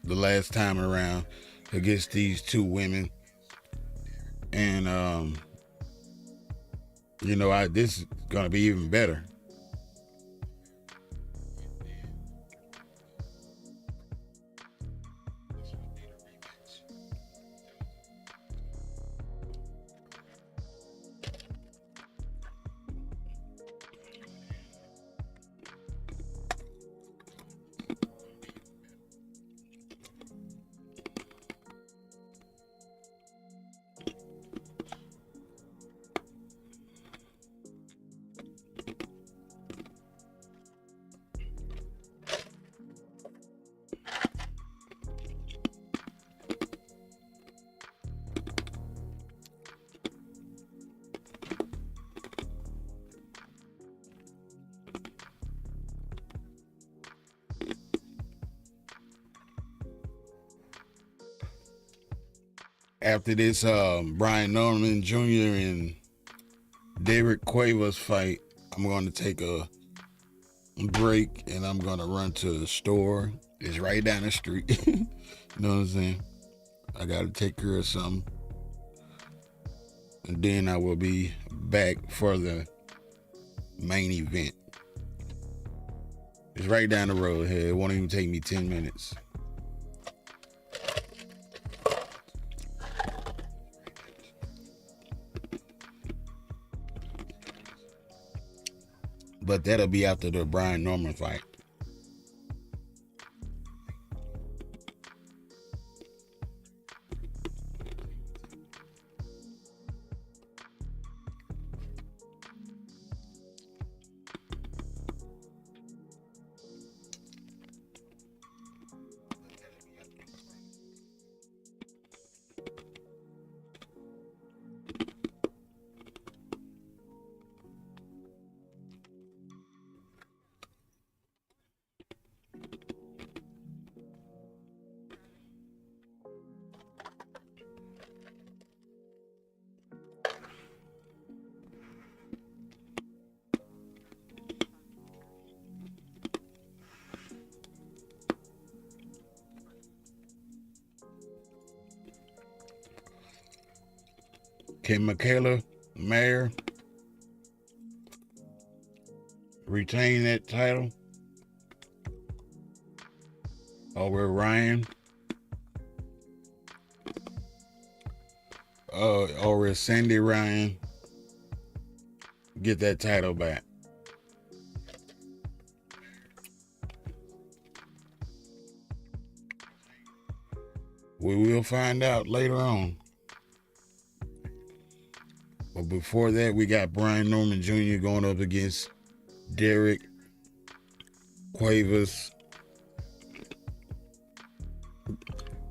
the last time around against these two women, and this is gonna be even better. After this Brian Norman Jr. and Derrieck Cuevas fight, I'm going to take a break and I'm going to run to the store. It's right down the street. You know what I'm saying? I got to take care of something. And then I will be back for the main event. It's right down the road here. It won't even take me 10 minutes. But that'll be after the Brian Norman fight. Can Mikaela Mayer retain that title over Ryan? Or is Sandy Ryan get that title back? We will find out later on. But before that, we got Brian Norman Jr. going up against Derrieck Cuevas.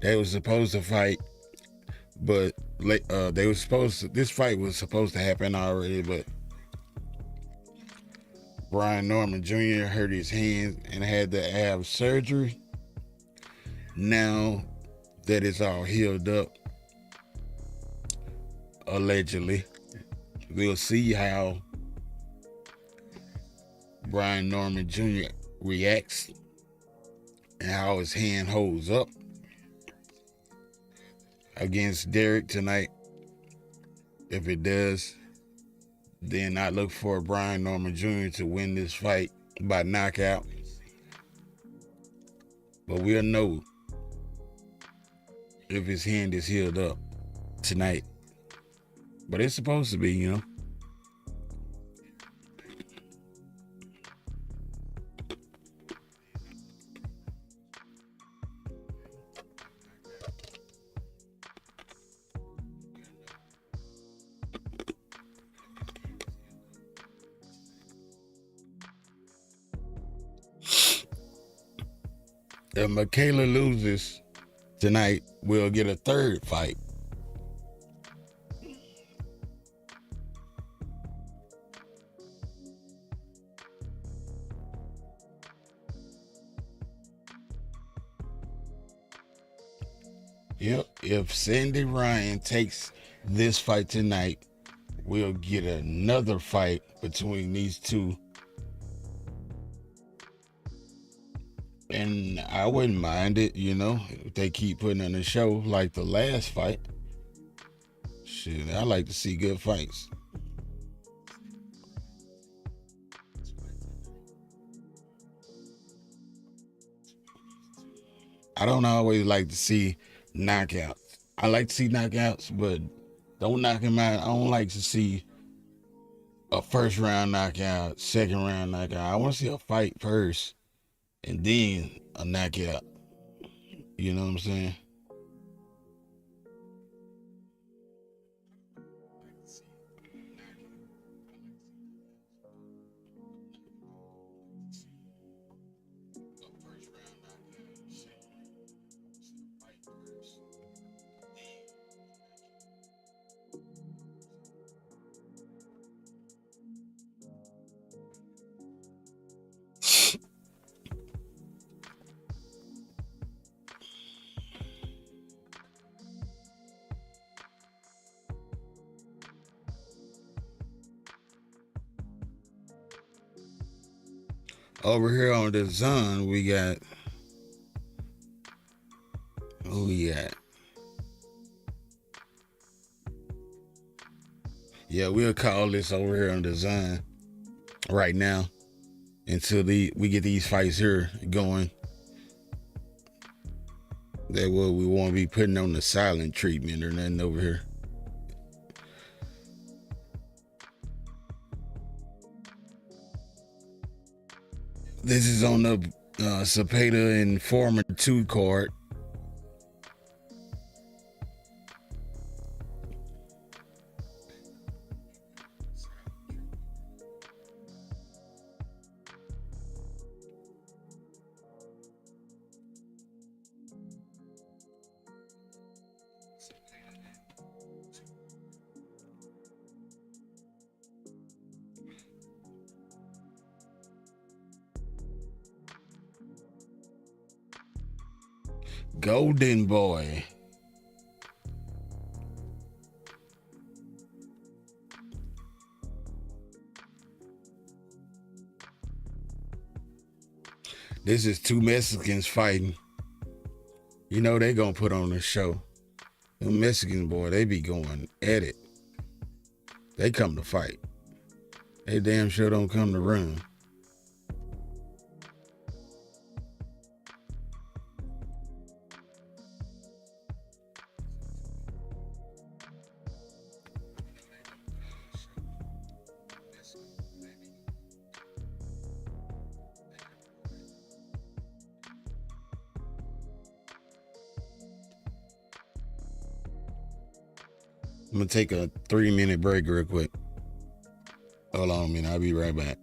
They were supposed to fight, but They were supposed to, this fight was supposed to happen already, but Brian Norman Jr. hurt his hand and had to have surgery. Now that it's all healed up, allegedly, we'll see how Brian Norman Jr. reacts and how his hand holds up against Derrieck tonight. If it does, then I look for Brian Norman Jr. to win this fight by knockout. But we'll know if his hand is healed up tonight. But it's supposed to be, you know. If Mikaela loses tonight, we'll get a third fight. Yep, if Sandy Ryan takes this fight tonight, we'll get another fight between these two. And I wouldn't mind it, you know, if they keep putting on a show like the last fight. Shit, I like to see good fights. I don't always like to see knockouts. I like to see knockouts, but don't knock him out. I don't like to see a first round knockout, second round knockout. I want to see a fight first and then a knockout. You know what I'm saying? Over here on the Zone, we got who we got? Yeah, we'll call this over here on the Zone right now until we get these fights here going. That what we won't be putting on the silent treatment or nothing over here. This is on the Cepeda and Foreman 2 card. Golden Boy. This is two Mexicans fighting. You know they gonna put on a show. The Mexican boy, they be going at it. They come to fight. They damn sure don't come to run. I'm gonna take a 3-minute break real quick. Hold on a minute, I'll be right back.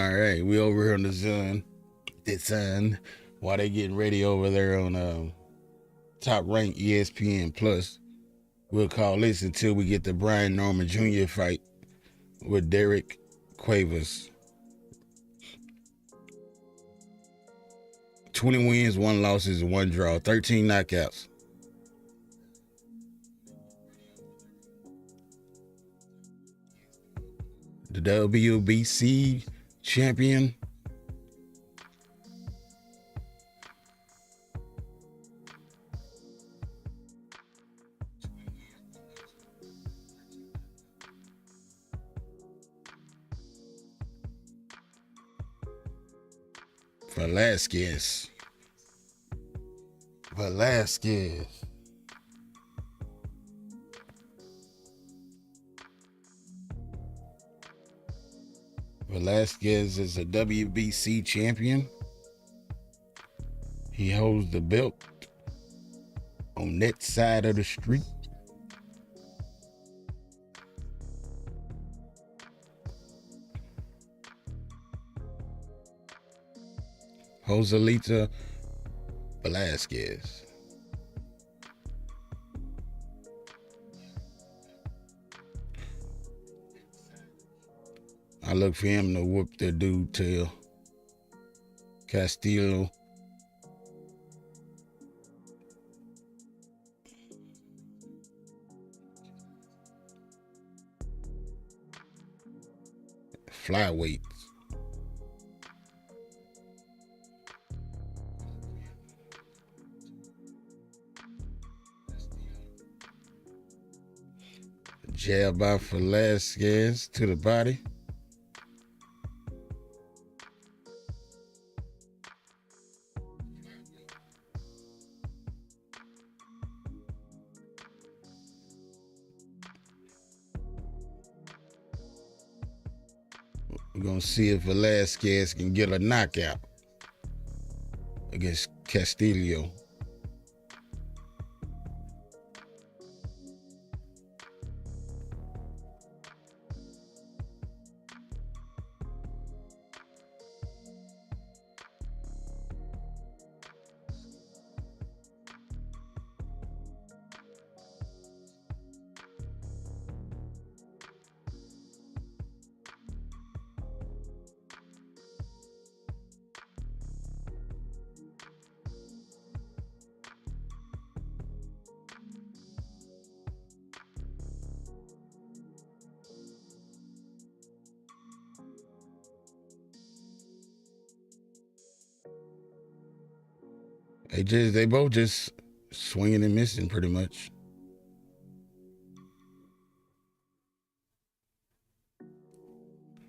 All right, we over here on the Sun. The Sun. While they getting ready over there on Top Rank ESPN Plus. We'll call this until we get the Brian Norman Jr. fight with Derrieck Cuevas. 20 wins, 1 losses, and 1 draw. 13 knockouts. The WBC champion. Velasquez. Velasquez is a WBC champion. He holds the belt on that side of the street. Joselito Velasquez. I look for him to whoop that dude tail. Castillo. Flyweight. Jab by Velasquez to the body. We're going to see if Velasquez can get a knockout against Castillo. They both just swinging and missing pretty much.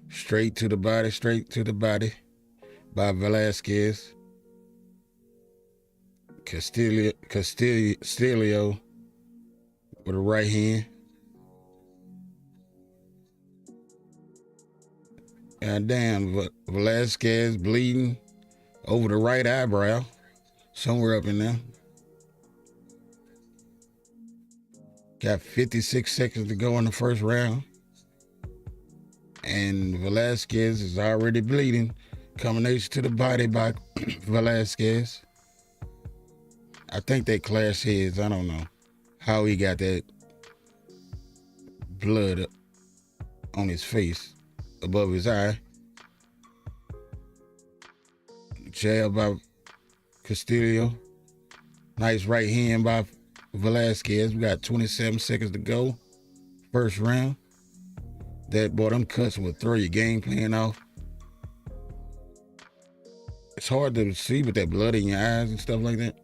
Straight to the body by Velasquez. Castillo with a right hand. God damn, Velasquez bleeding over the right eyebrow. Somewhere up in there. Got 56 seconds to go in the first round. And Velasquez is already bleeding. Combination to the body by Velasquez. I think they clash heads. I don't know how he got that blood on his face above his eye. Jab by Castillo. Nice right hand by Velasquez. We got 27 seconds to go. First round. That boy, them cuts will throw your game plan off. It's hard to see with that blood in your eyes and stuff like that.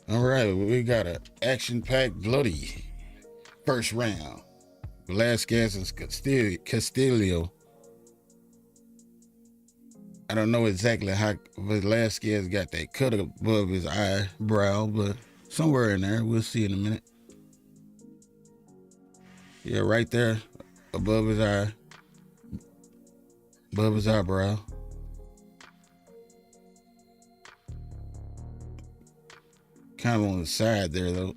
All right, we got an action-packed, bloody first round. Velasquez and Castillo. I don't know exactly how Velasquez got that cut above his eyebrow, but somewhere in there. We'll see in a minute. Yeah, right there above his eyebrow. Kind of on the side there, though.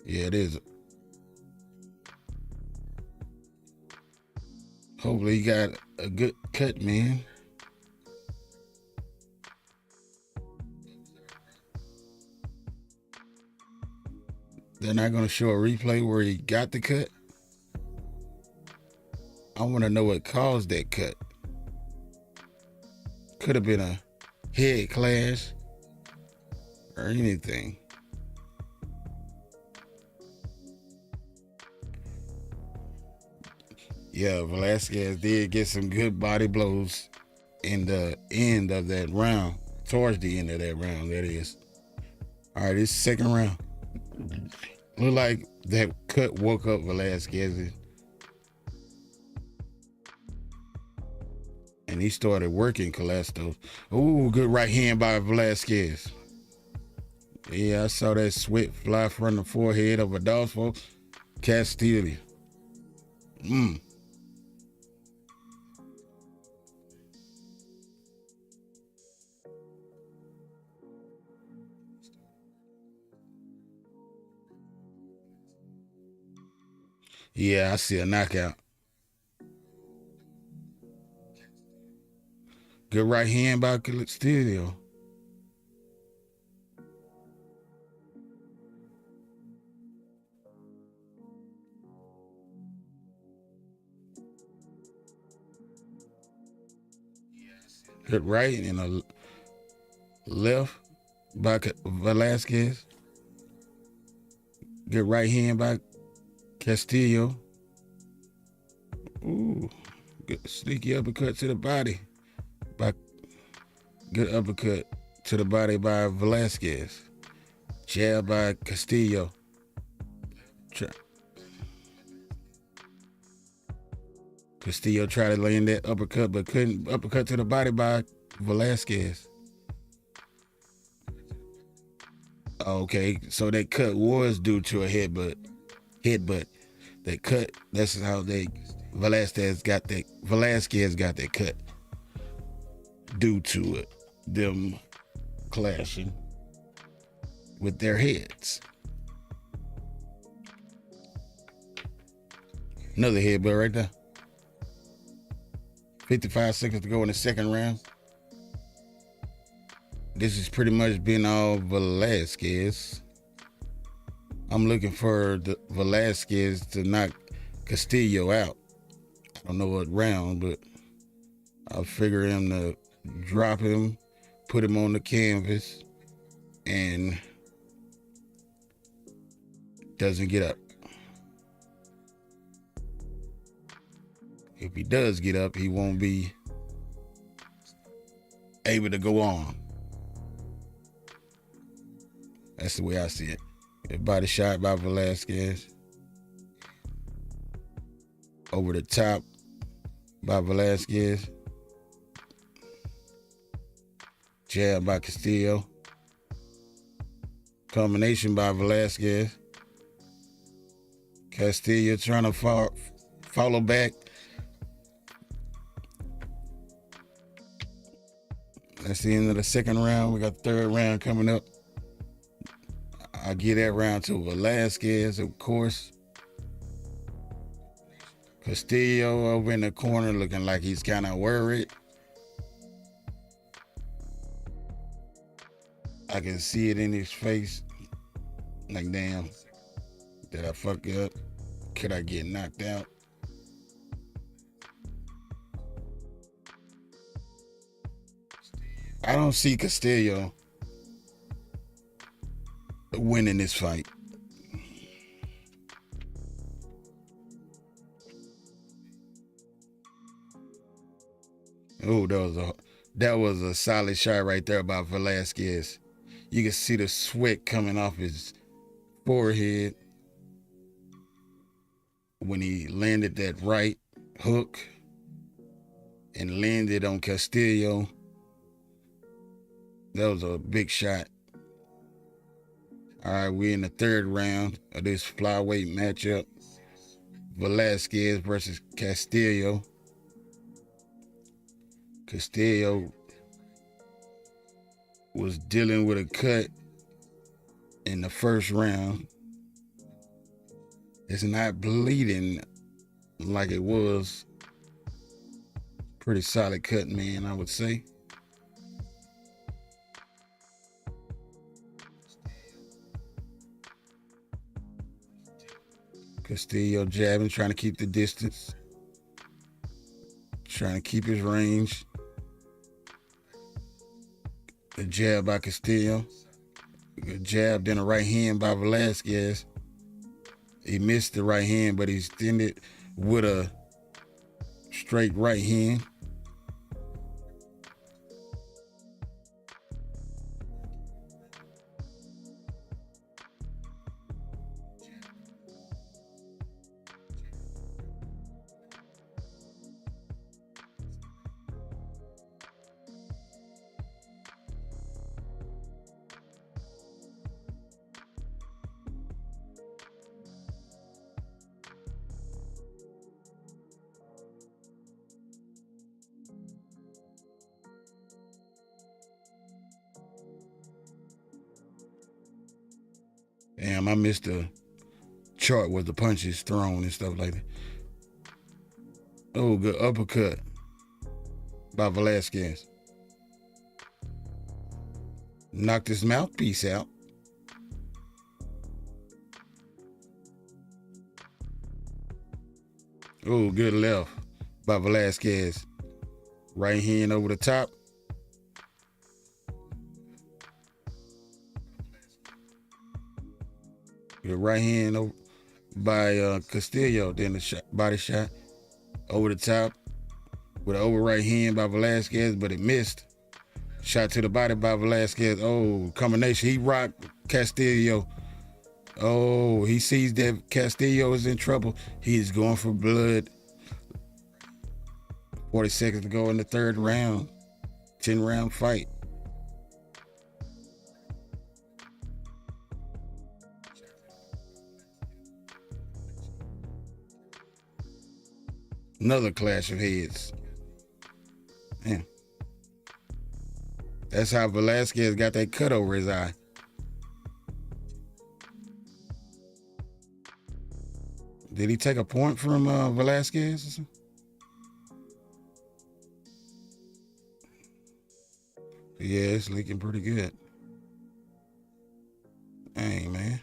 Yeah, it is. Hopefully, you got a good cut, man. They're not going to show a replay where he got the cut. I want to know what caused that cut. Could have been a head clash or anything. Yeah, Velasquez did get some good body blows in the end of that round. Towards the end of that round, that is. All right, this second round. Look like that cut woke up Velasquez. And he started working Calesto. Ooh, good right hand by Velasquez. Yeah, I saw that sweat fly from the forehead of Adolfo Castillo. Yeah, I see a knockout. Good right hand by Castillo. Good right and a left by Velasquez. Good right hand by Castillo. Ooh, good sneaky uppercut to the body. Good uppercut to the body by Velasquez. Jab by Castillo. Castillo tried to land that uppercut, but couldn't. Uppercut to the body by Velasquez. Okay, so that cut was due to a headbutt. That cut, that's how Velasquez got that cut due to it. Them clashing with their heads. Another headbutt right there. 55 seconds to go in the second round. This has pretty much been all Velasquez. I'm looking for the Velasquez to knock Castillo out. I don't know what round, but I'll figure him to drop him, put him on the canvas, and doesn't get up. If he does get up, he won't be able to go on. That's the way I see it. A body shot by Velasquez. Over the top by Velasquez. Jab by Castillo. Combination by Velasquez. Castillo trying to follow back. That's the end of the second round. We got the third round coming up. I give that round to Velasquez, of course. Castillo over in the corner looking like he's kind of worried. I can see it in his face. Like, damn, did I fuck up? Could I get knocked out? I don't see Castillo winning this fight. Oh, that was a solid shot right there by Velasquez. You can see the sweat coming off his forehead when he landed that right hook and landed on Castillo. That was a big shot. All right, we're in the third round of this flyweight matchup. Velasquez versus Castillo. Castillo was dealing with a cut in the first round. It's not bleeding like it was. Pretty solid cut, man, I would say. Castillo jabbing, trying to keep the distance, trying to keep his range. The jab by Castillo. Good jab, then a right hand by Velasquez. He missed the right hand, but he extended with a straight right hand. Damn, I missed the chart with the punches thrown and stuff like that. Oh, good uppercut by Velasquez. Knocked his mouthpiece out. Oh, good left by Velasquez. Right hand over the top. Good right hand over by Castillo. Then the body shot over the top with an over right hand by Velasquez, but it missed. Shot to the body by Velasquez. Oh, combination. He rocked Castillo. Oh, he sees that Castillo is in trouble. He is going for blood. 40 seconds to go in the third round. 10-round fight. Another clash of heads. Man. That's how Velasquez got that cut over his eye. Did he take a point from Velasquez? Yeah, it's leaking pretty good. Dang, man.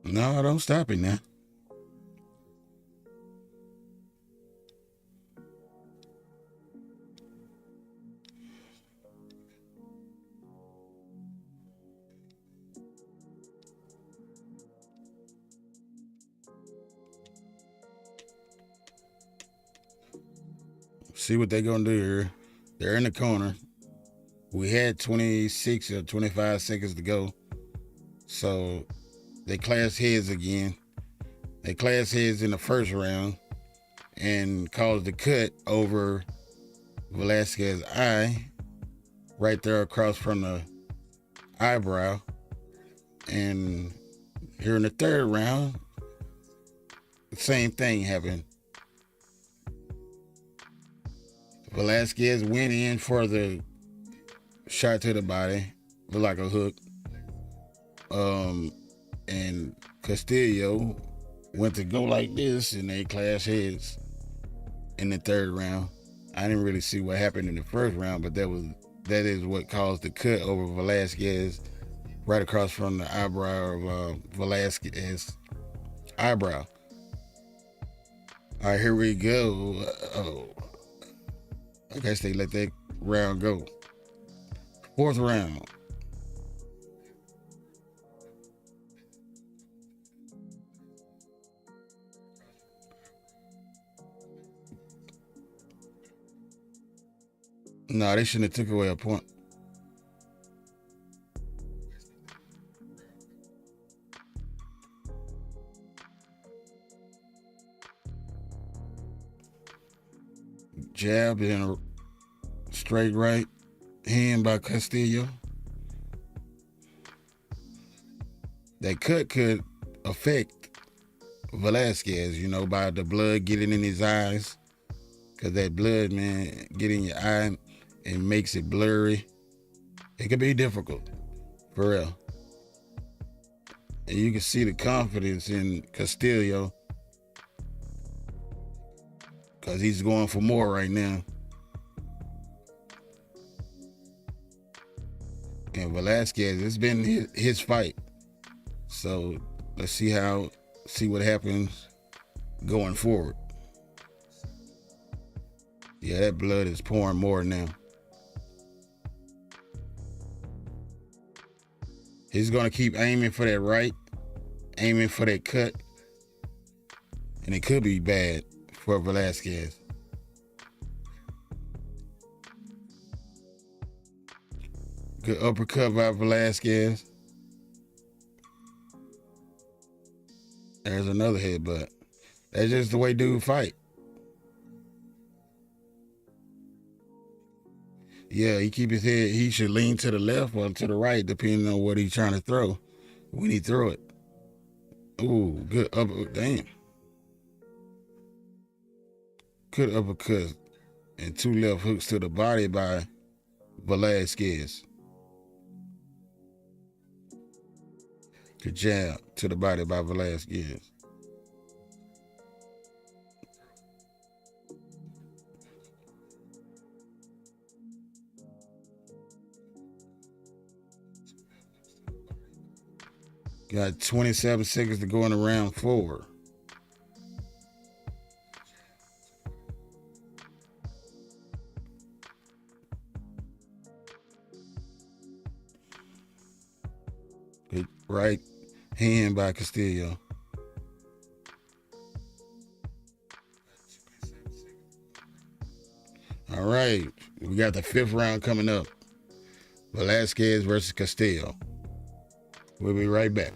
No, don't stop it now. See what they're going to do here. They're in the corner. We had 26 or 25 seconds to go. So they clashed heads again. They clashed heads in the first round and caused the cut over Velasquez's eye, right there across from the eyebrow. And here in the third round, the same thing happened. Velasquez went in for the shot to the body, looked like a hook. And Castillo went to go like this, and they clashed heads in the third round. I didn't really see what happened in the first round, but that is what caused the cut over Velasquez, right across from the eyebrow of Velasquez's eyebrow. All right, here we go. I guess they let that round go. Fourth round. No, they shouldn't have took away a point. Jab and a straight right hand by Castillo. That cut could affect Velasquez, by the blood getting in his eyes. Because that blood, man, get in your eye and makes it blurry. It can be difficult, for real. And you can see the confidence in Castillo because he's going for more right now. And Velasquez, it's been his fight. So let's see what happens going forward. Yeah, that blood is pouring more now. He's going to keep aiming for that right, aiming for that cut. And it could be bad for Velasquez. Good uppercut by Velasquez. There's another headbutt. That's just the way dude fight. Yeah, he keep his head. He should lean to the left or to the right, depending on what he's trying to throw. When he throw it. Ooh, good uppercut. Damn. Good uppercut. And 2 left hooks to the body by Velasquez. Good jab to the body by Velasquez. Got 27 seconds to go in the round 4. Good right hand by Castillo. All right, we got the 5th round coming up. Velasquez versus Castillo. We'll be right back.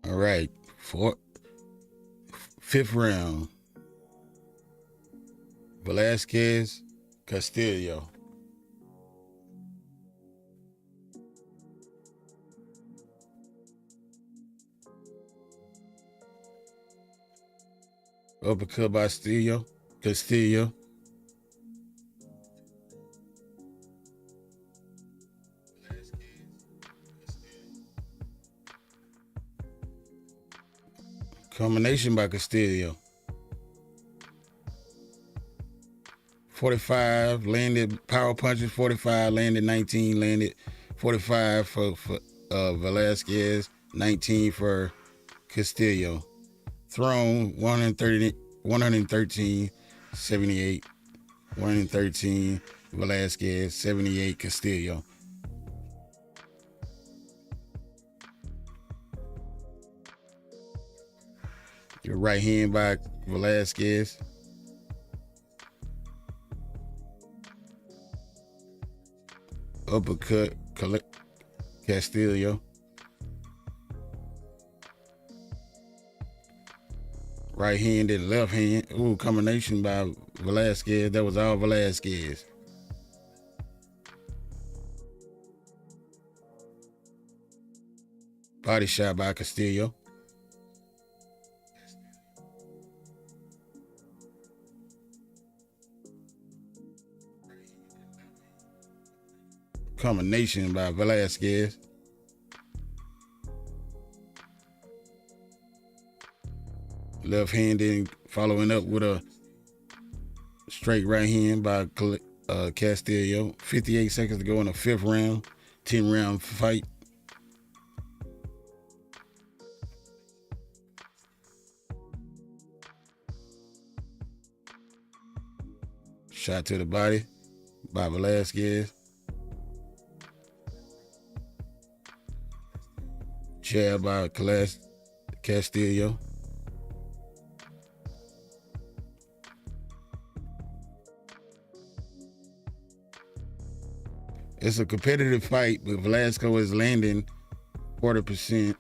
All right, 5th round. Velasquez, Castillo. Uppercut by Castillo. Combination by Castillo. 45 landed power punches, 45 landed, 19 landed, 45 for Velasquez, 19 for Castillo. Thrown 113, 78, 113 Velasquez, 78 Castillo. Your right hand by Velasquez. Uppercut Castillo. Right hand and left hand. Ooh, combination by Velasquez. That was all Velasquez. Body shot by Castillo. Combination by Velasquez. Left handed following up with a straight right hand by Castillo. 58 seconds to go in the 5th round. 10-round fight. Shot to the body by Velasquez. Jab by Castillo. It's a competitive fight, but Velasco is landing 40%.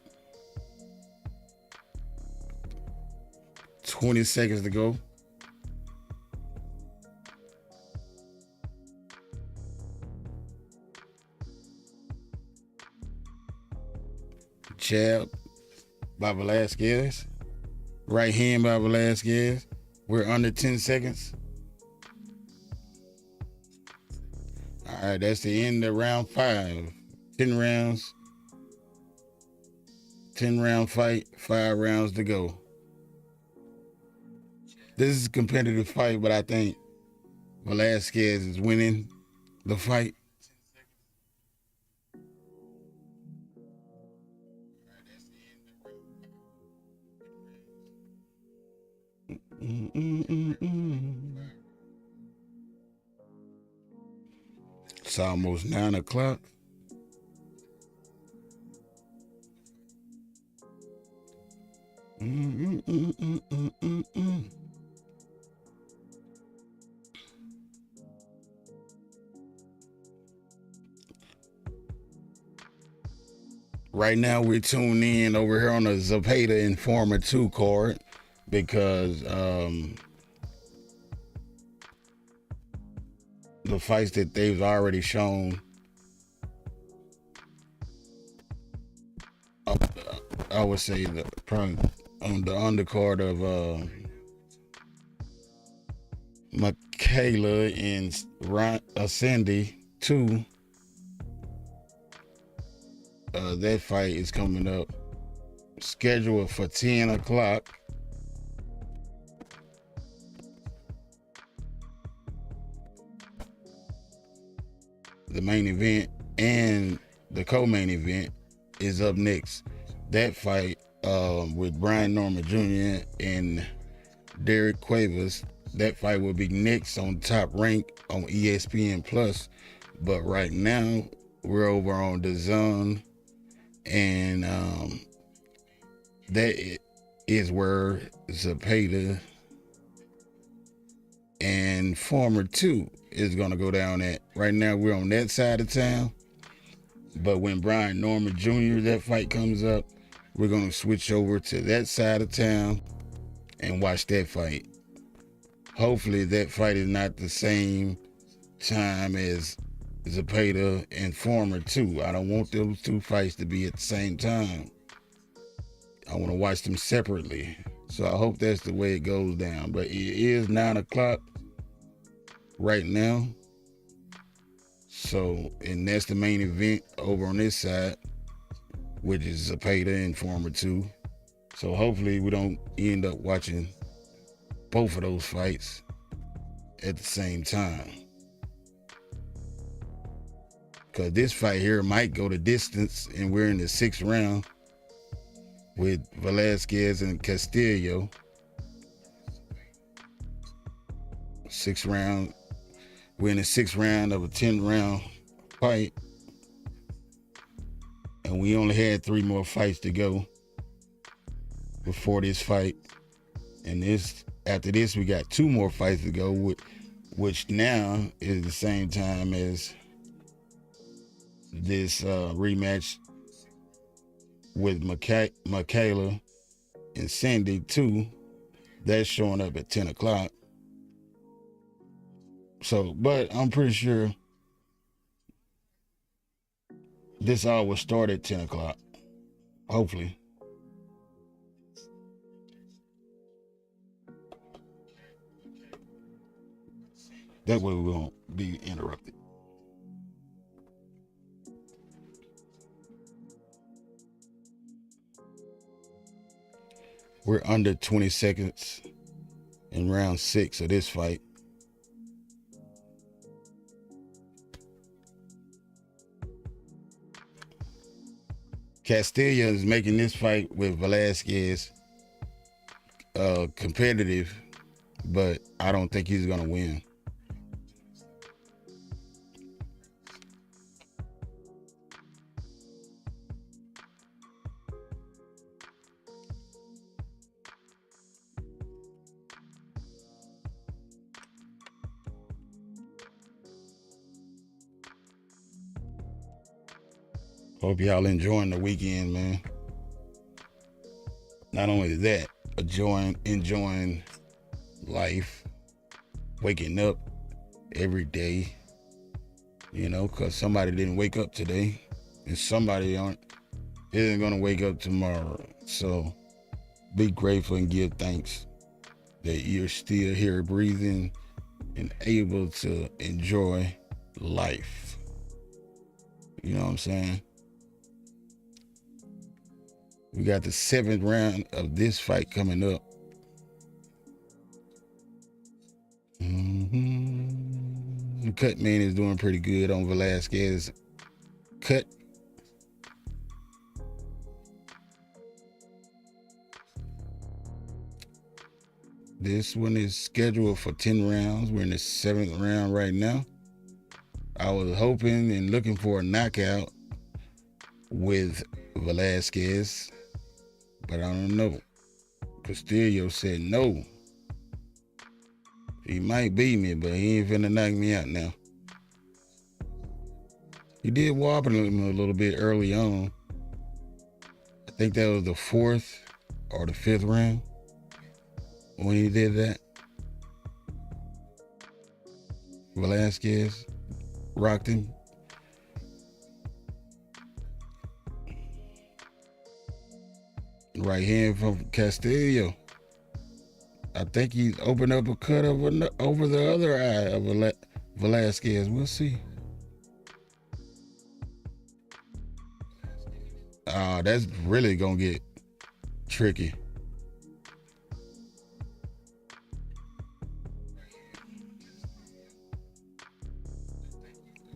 20 seconds to go. Jab by Velasquez. Right hand by Velasquez. We're under 10 seconds. All right, that's the end of round 5. 10 rounds. 10-round fight, 5 rounds to go. This is a competitive fight, but I think Velasquez is winning the fight. It's almost 9 o'clock. Right now we're tuned in over here on the Zepeda Informer 2 card because the fights that they've already shown, I would say probably on the undercard of Mikaela and Cindy 2. That fight is coming up, scheduled for 10 o'clock. The main event and the co-main event is up next. That fight with Brian Norman Jr. and Derrieck Cuevas, that fight will be next on Top Rank on ESPN Plus. But right now, we're over on the Zone, and that is where Zepeda and Former 2 is going to go down at. Right now, we're on that side of town. But when Brian Norman Jr., that fight comes up, we're going to switch over to that side of town and watch that fight. Hopefully, that fight is not the same time as Zepeda and Former 2. I don't want those 2 fights to be at the same time. I want to watch them separately. So I hope that's the way it goes down. But it is 9 o'clock right now. So, and that's the main event over on this side, which is Zepeda and Former 2. So hopefully we don't end up watching both of those fights at the same time. Because this fight here might go the distance, and we're in the 6th round with Velasquez and Castillo. 6th round. We're in the 6th round of a 10-round fight. And we only had 3 more fights to go before this fight. And after this, we got 2 more fights to go, which now is the same time as this rematch with Mikaela and Cindy 2. That's showing up at 10 o'clock. So, but I'm pretty sure this all will start at 10 o'clock. Hopefully. That way we won't be interrupted. We're under 20 seconds in round 6 of this fight. Castillo is making this fight with Velasquez competitive, but I don't think he's gonna win. Hope y'all enjoying the weekend, man. Not only that, enjoying life, waking up every day, because somebody didn't wake up today, and somebody isn't gonna wake up tomorrow. So be grateful and give thanks that you're still here breathing and able to enjoy life. You know what I'm saying? We got the 7th round of this fight coming up. The cut man is doing pretty good on Velasquez. Cut. This one is scheduled for 10 rounds. We're in the 7th round right now. I was hoping and looking for a knockout with Velasquez, but I don't know. Castillo said no. He might beat me, but he ain't finna knock me out now. He did wobble him a little bit early on. I think that was the 4th or the 5th round when he did that. Velasquez rocked him. Right hand from Castillo. I think he's opened up a cut over the other eye of Velasquez. We'll see. That's really gonna get tricky.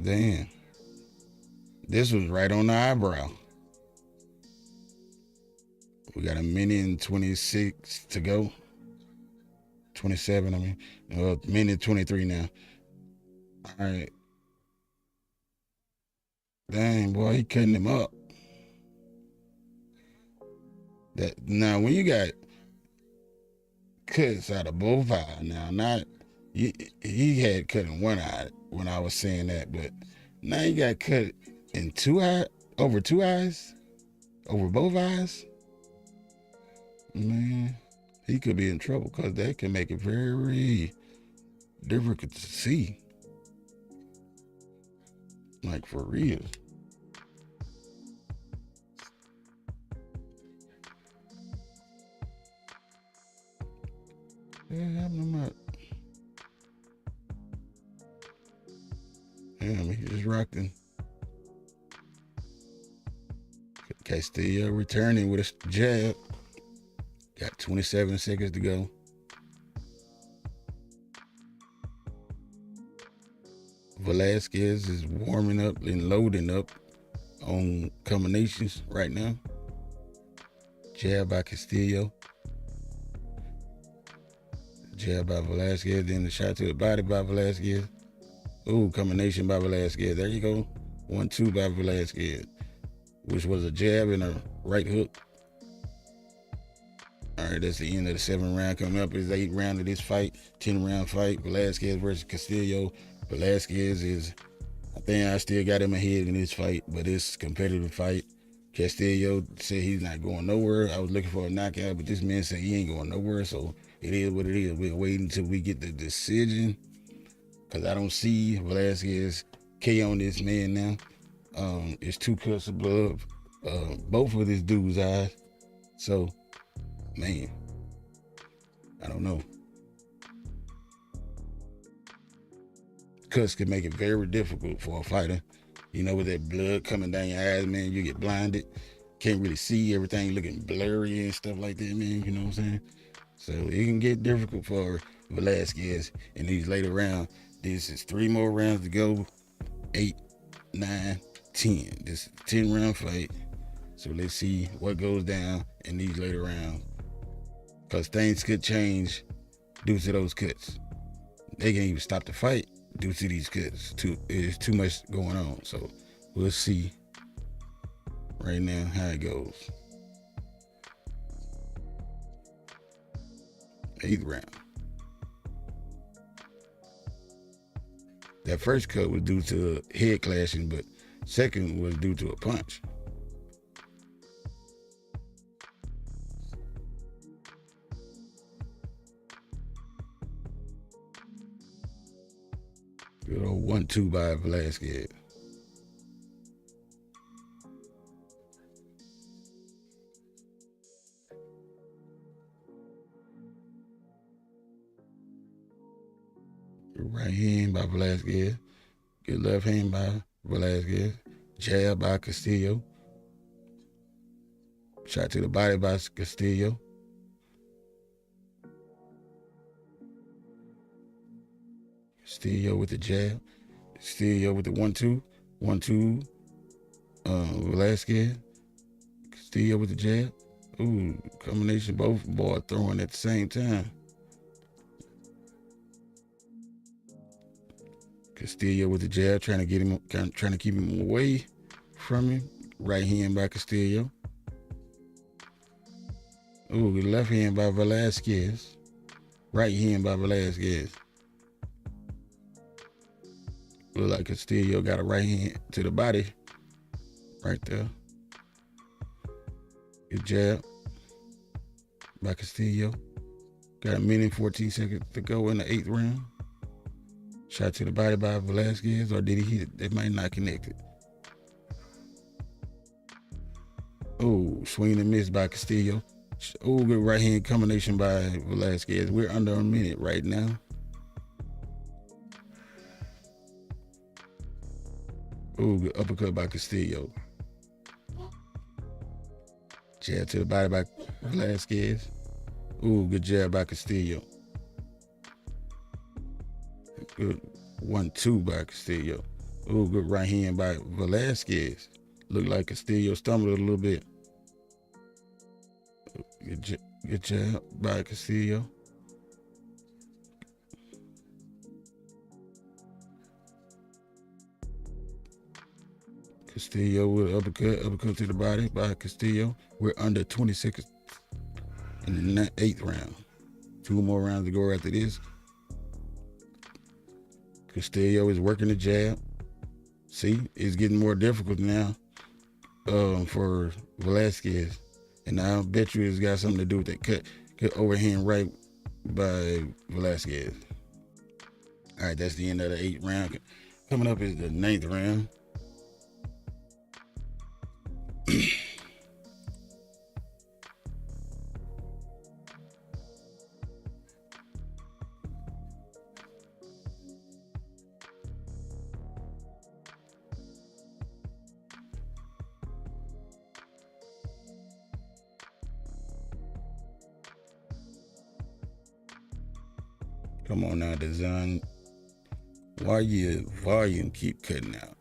Damn. This was right on the eyebrow. We got a minute and 26 to go. 27, I mean. Minute 23 now. All right. Dang, boy, he cutting him up. Now, when you got cuts out of both eyes, now, not, he had cut in one eye when I was saying that, but now you got cut in over 2 eyes, over both eyes. Man, he could be in trouble because that can make it very difficult to see. Like, for real. Yeah, I'm not. Damn, he just rocked him. Castillo returning with a jab. Got 27 seconds to go. Velasquez is warming up and loading up on combinations right now. Jab by Castillo. Jab by Velasquez. Then the shot to the body by Velasquez. Ooh, combination by Velasquez. There you go. 1-2 by Velasquez, which was a jab and a right hook. All right, that's the end of the 7th round. Coming up is the 8th round of this fight. 10-round fight. Velasquez versus Castillo. Velasquez is, I think I still got him ahead in this fight, but it's a competitive fight. Castillo said he's not going nowhere. I was looking for a knockout, but this man said he ain't going nowhere, so it is what it is. We'll wait until we get the decision, because I don't see Velasquez KOing this man now. It's 2 cuts of blood, both of this dude's eyes. So, man, I don't know. Cuts can make it very difficult for a fighter. With that blood coming down your eyes, man, you get blinded. Can't really see, everything looking blurry and stuff like that, man. You know what I'm saying? So it can get difficult for Velasquez in these later rounds. This is 3 more rounds to go. 8, 9, 10. This is a 10-round fight. So let's see what goes down in these later rounds. Because things could change due to those cuts. They can even stop the fight due to these cuts. There's too much going on. So we'll see right now how it goes. 8th round. That first cut was due to head clashing, but second was due to a punch. Good old 1-2 by Velasquez. Good right hand by Velasquez. Good left hand by Velasquez. Jab by Castillo. Shot to the body by Castillo. Castillo with the jab. Castillo with the 1-2. 1-2. Velasquez. Castillo with the jab. Ooh, combination, both boys throwing at the same time. Castillo with the jab, trying to keep him away from him. Right hand by Castillo. Ooh, good left hand by Velasquez. Right hand by Velasquez. Look like Castillo got a right hand to the body. Right there. Good jab by Castillo. Got a minute 14 seconds to go in the 8th round. Shot to the body by Velasquez, or did he hit it? They might not connect it. Oh, swing and miss by Castillo. Oh, good right hand combination by Velasquez. We're under a minute right now. Oh, good uppercut by Castillo. Jab to the body by Velasquez. Oh, good jab by Castillo. Good 1-2 by Castillo. Oh, good right hand by Velasquez. Looked like Castillo stumbled a little bit. Good jab by Castillo. Castillo with uppercut to the body by Castillo. We're under 20 seconds in the 8th round. 2 more rounds to go after this. Castillo is working the jab. See, it's getting more difficult now for Velasquez. And I bet you it's got something to do with that cut overhand right by Velasquez. All right, that's the end of the 8th round. Coming up is the 9th round. Come on now, design. Why your volume keep cutting out?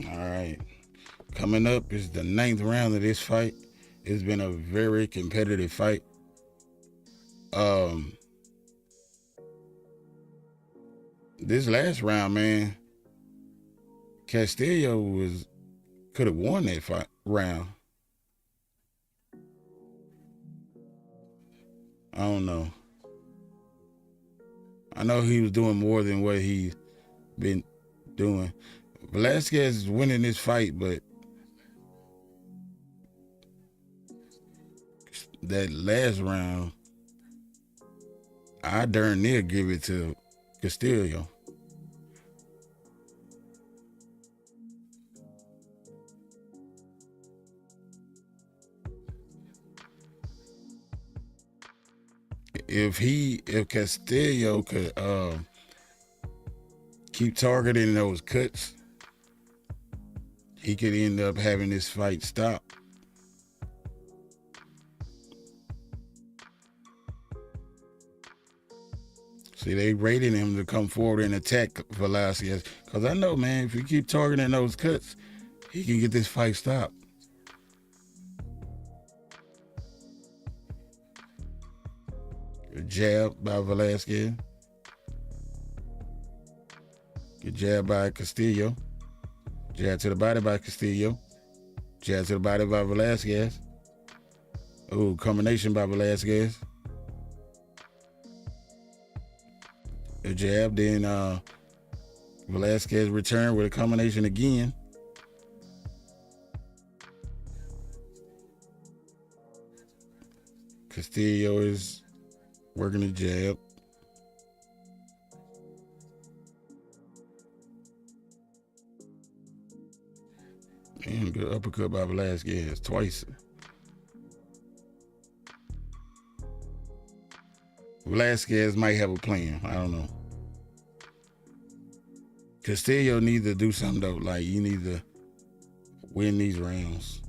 All right. Coming up is the 9th round of this fight. It's been a very competitive fight. This last round, man, Castillo could have won that round. I don't know. I know he was doing more than what he's been doing. Velasquez is winning this fight, but that last round, I darn near give it to Castillo. If Castillo could keep targeting those cuts, he could end up having this fight stop. See, they rated him to come forward and attack Velasquez. Because I know, man, if you keep targeting those cuts, he can get this fight stopped. A jab by Velasquez. Get jabbed by Castillo. Jab to the body by Castillo. Jab to the body by Velasquez. Ooh, combination by Velasquez. A jab, then Velasquez returned with a combination again. Castillo is working the jab. And good uppercut by Velasquez twice. Velasquez might have a plan. I don't know. Castillo needs to do something though. Like, you need to win these rounds.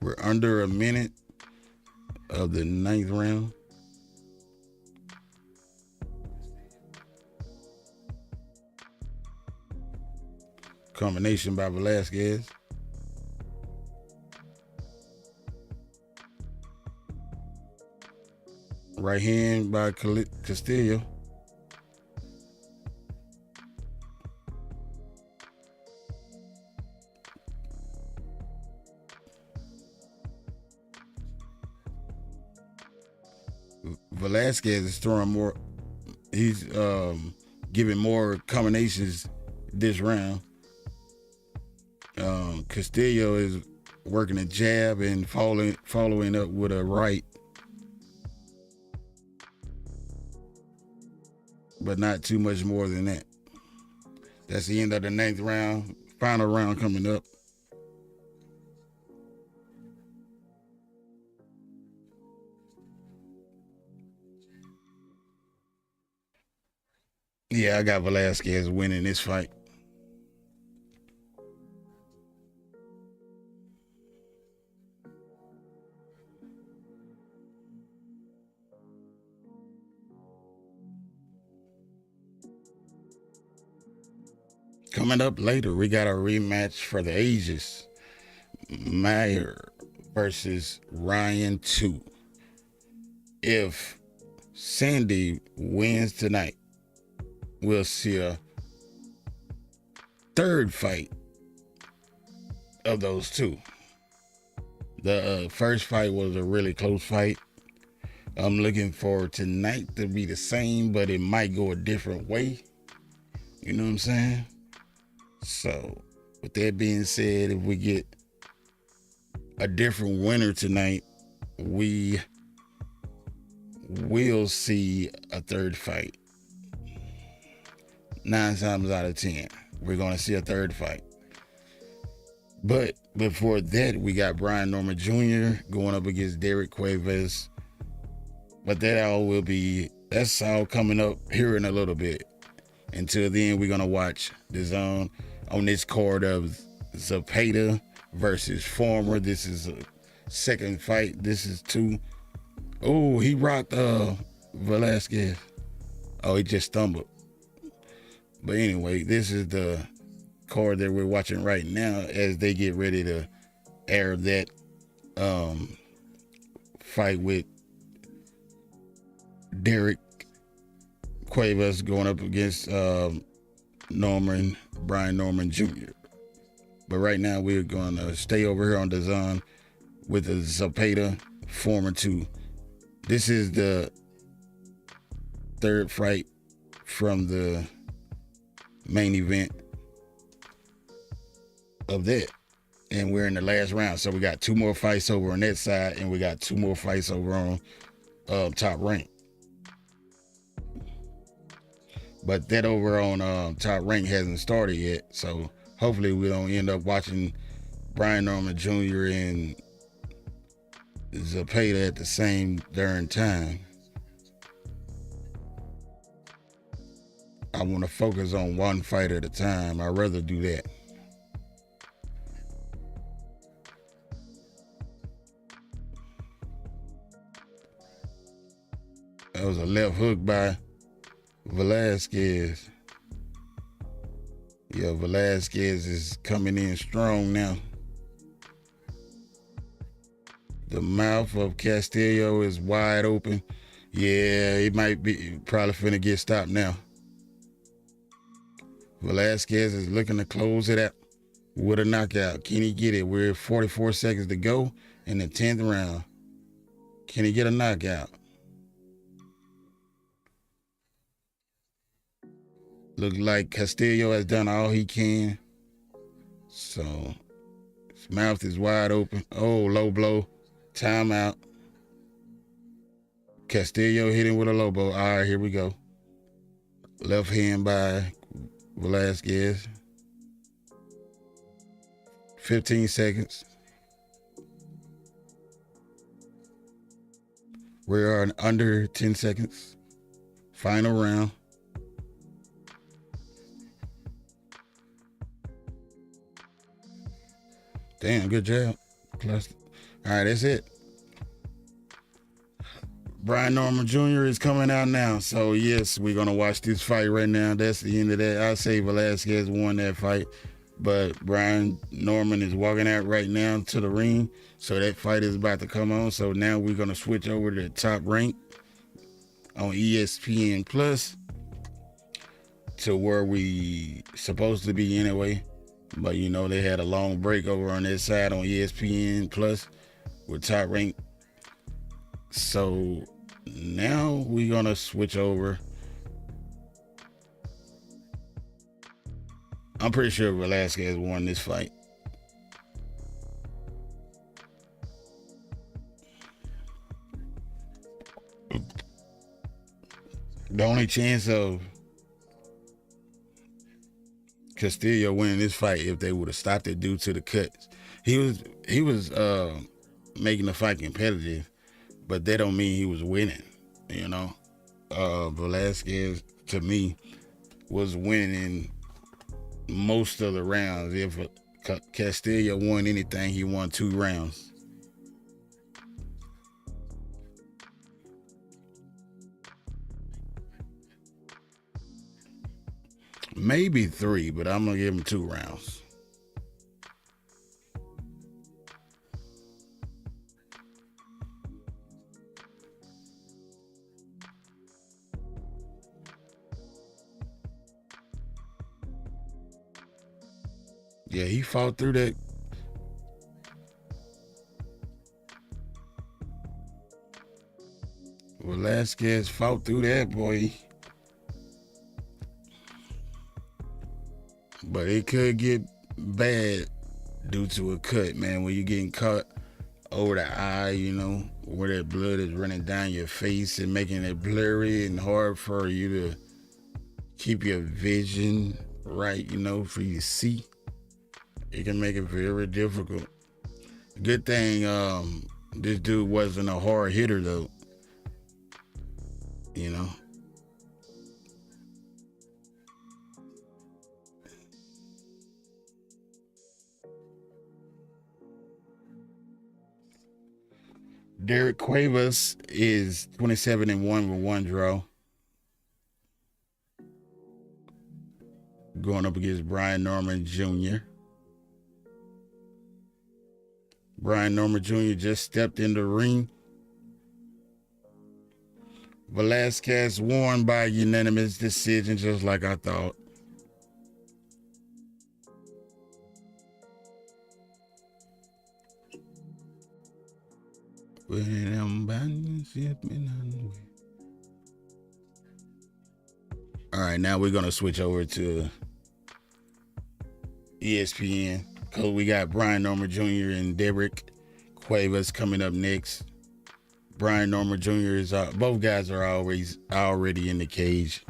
We're under a minute of the 9th round. Combination by Velasquez. Right hand by Castillo. Velasquez is throwing more. He's giving more combinations this round. Castillo is working a jab and following up with a right, but not too much more than that. That's the end of the 9th round. Final round coming up. Yeah, I got Velasquez winning this fight. Coming up later, we got a rematch for the ages. Mayer versus Ryan 2. If Sandy wins tonight, we'll see a third fight of those two. The first fight was a really close fight. I'm looking for tonight to be the same, but it might go a different way. You know what I'm saying? So, with that being said, if we get a different winner tonight, we will see a third fight. 9 times out of 10, we're going to see a third fight. But before that, we got Brian Norman Jr. going up against Derrieck Cuevas. But that's all coming up here in a little bit. Until then, we're going to watch the zone on this card of Zepeda versus Former. This is a second fight. This is 2. Oh, he rocked Velasquez. Oh, he just stumbled. But anyway, this is the card that we're watching right now as they get ready to air that fight with Derrieck Cuevas going up against Brian Norman Jr. But right now we're going to stay over here on the zone with the Zepeda Former 2. This is the third fight from the main event of that. And we're in the last round. So we got 2 more fights over on that side, and we got 2 more fights over on Top Rank. But that over on Top Rank hasn't started yet. So hopefully we don't end up watching Brian Norman Jr. and Zepeda at the same darn time. I want to focus on one fight at a time. I'd rather do that. was a left hook by Velasquez. Yeah, Velasquez is coming in strong now. The mouth of Castillo is wide open. Yeah, it might be probably finna get stopped now. Velasquez is looking to close it out with a knockout. Can he get it? We're 44 seconds to go in the 10th round. Can he get a knockout? Look like Castillo has done all he can. So his mouth is wide open. Oh, low blow. Timeout. Castillo hit him with a low blow. All right, here we go. Left hand by Velasquez. 15 seconds. We are under 10 seconds. Final round. Damn, good job. All right, that's it. Brian Norman Jr. is coming out now. So, yes, we're going to watch this fight right now. That's the end of that. I say Velasquez won that fight. But Brian Norman is walking out right now to the ring. So that fight is about to come on. So now we're going to switch over to the Top Rank on ESPN Plus to where we supposed to be anyway. But, you know, they had a long break over on this side on ESPN Plus with Top Rank. So now we're going to switch over. I'm pretty sure Velasquez won this fight. The only chance of Castillo winning this fight if they would have stopped it due to the cuts. He was making the fight competitive, but that don't mean he was winning. You know, Velasquez to me was winning most of the rounds. If Castillo won anything, he won 2 rounds. Maybe 3, but I'm gonna give him 2 rounds. Yeah, he fought through that. Velasquez fought through that, boy. But it could get bad due to a cut, man. When you're getting cut over the eye, you know, where that blood is running down your face and making it blurry and hard for you to keep your vision right, you know, for you to see. It can make it very difficult. Good thing this dude wasn't a hard hitter, though. You know. Derrieck Cuevas is 27-1 with 1 draw. Going up against Brian Norman Jr. Brian Norman Jr. just stepped in the ring. Velasquez won by unanimous decision, just like I thought. All right, now we're gonna switch over to ESPN because we got Brian Norman Jr. and Derrieck Cuevas coming up next. Brian Norman Jr. is both guys are already in the cage.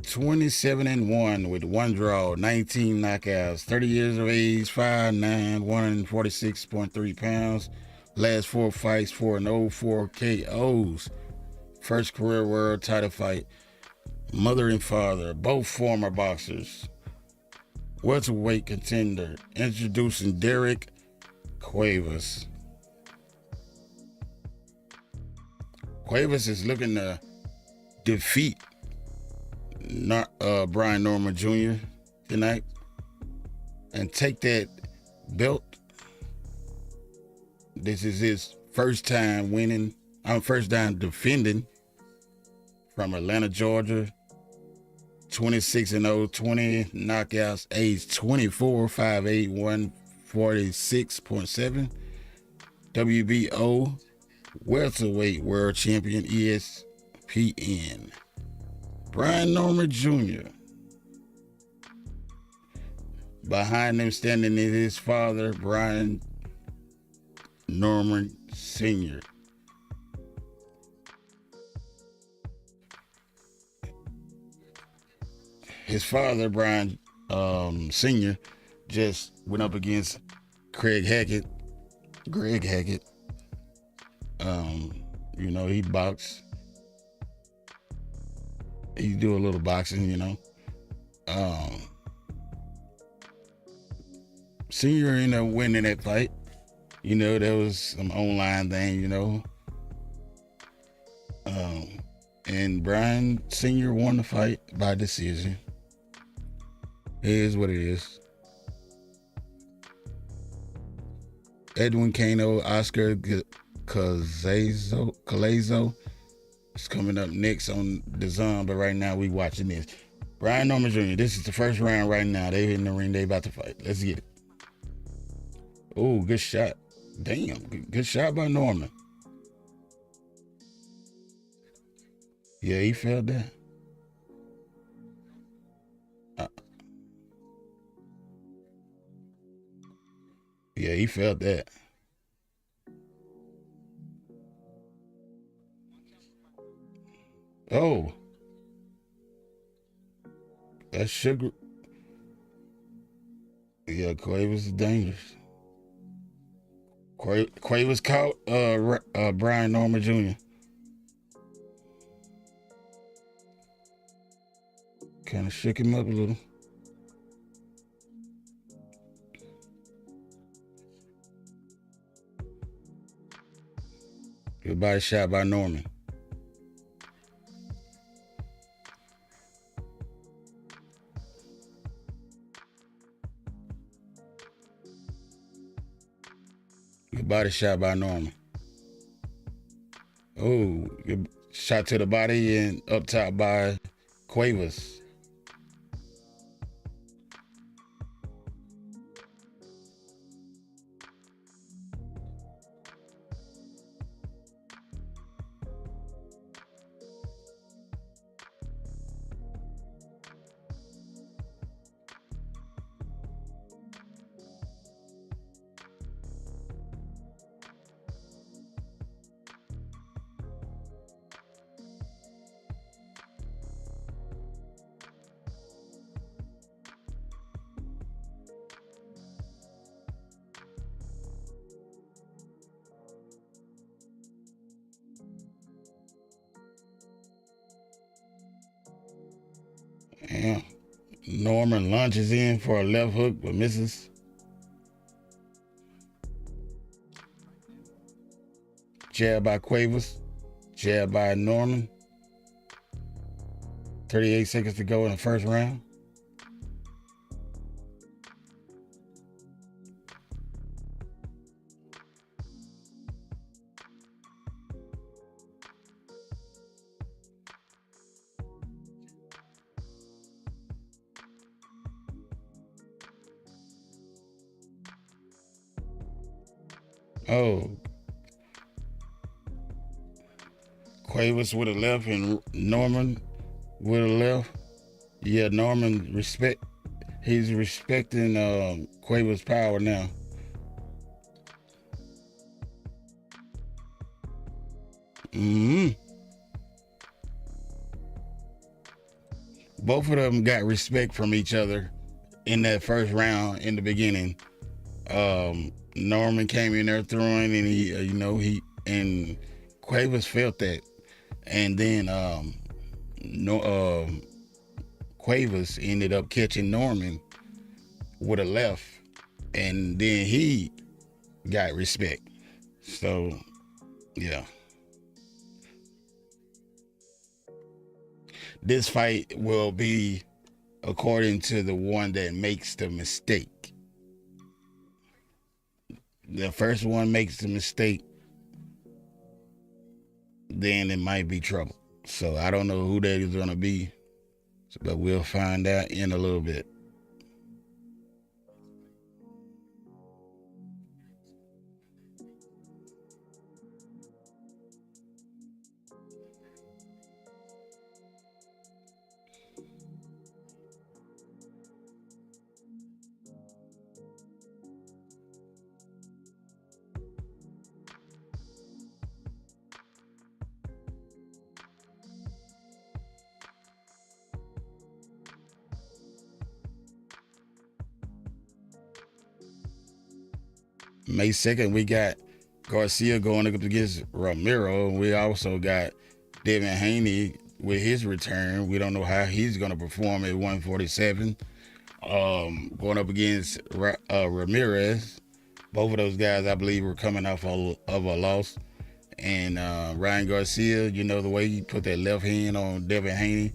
(27-1) with 1 draw, 19 knockouts, 30 years of age, 5'9", 146.3 pounds. Last 4 fights, 4-0, 4 KOs. First career world title fight. Mother and father, both former boxers. welterweight contender. Introducing Derrieck Cuevas. Cuevas is looking to defeat Brian Norman Jr. tonight and take that belt. This is his first time winning. First time defending from Atlanta, Georgia. 26-0, 20 knockouts, age 24, 5'8", 146.7. WBO welterweight world champion, ESPN. Brian Norman Jr. Behind him standing is his father, Brian Norman Sr. His father, Brian Sr., just went up against Greg Hackett. He boxed. He do a little boxing, Senior ended up winning that fight. There was some online thing, and Brian Sr. won the fight by decision. It is what it is. Edwin Cano, Oscar Calazo is coming up next on the Zone, but right now we watching this. Brian Norman Jr., this is the first round right now. They in the ring, they about to fight. Let's get it. Oh, good shot. Damn, good shot by Norman. Yeah, he felt that. Yeah, he felt that. Oh, that's sugar. Yeah, Cuevas is dangerous. Cuevas caught Brian Norman Jr. Kind of shook him up a little. Good body shot by Norman. Good body shot by Norman. Oh, good shot to the body and up top by Cuevas. Yeah. Norman launches in for a left hook but misses. Jab by Cuevas. Jab by Norman. 38 seconds to go in the first round. Oh, Cuevas with a left and Norman with a left. Yeah, Norman he's respecting Cuevas' power now. hmm Both of them got respect from each other in that first round in the beginning. Norman came in there throwing, and he and Cuevas felt that, and then Cuevas ended up catching Norman with a left, and then he got respect. So yeah, this fight will be according to the one that makes the mistake. The first one makes the mistake, then it might be trouble. So I don't know who that is gonna be, but we'll find out in a little bit. May 2nd, we got Garcia going up against Ramiro. We also got Devin Haney with his return. We don't know how he's going to perform at 147. Going up against Ramirez. Both of those guys, I believe, were coming off of a loss. And Ryan Garcia, you know, the way he put that left hand on Devin Haney.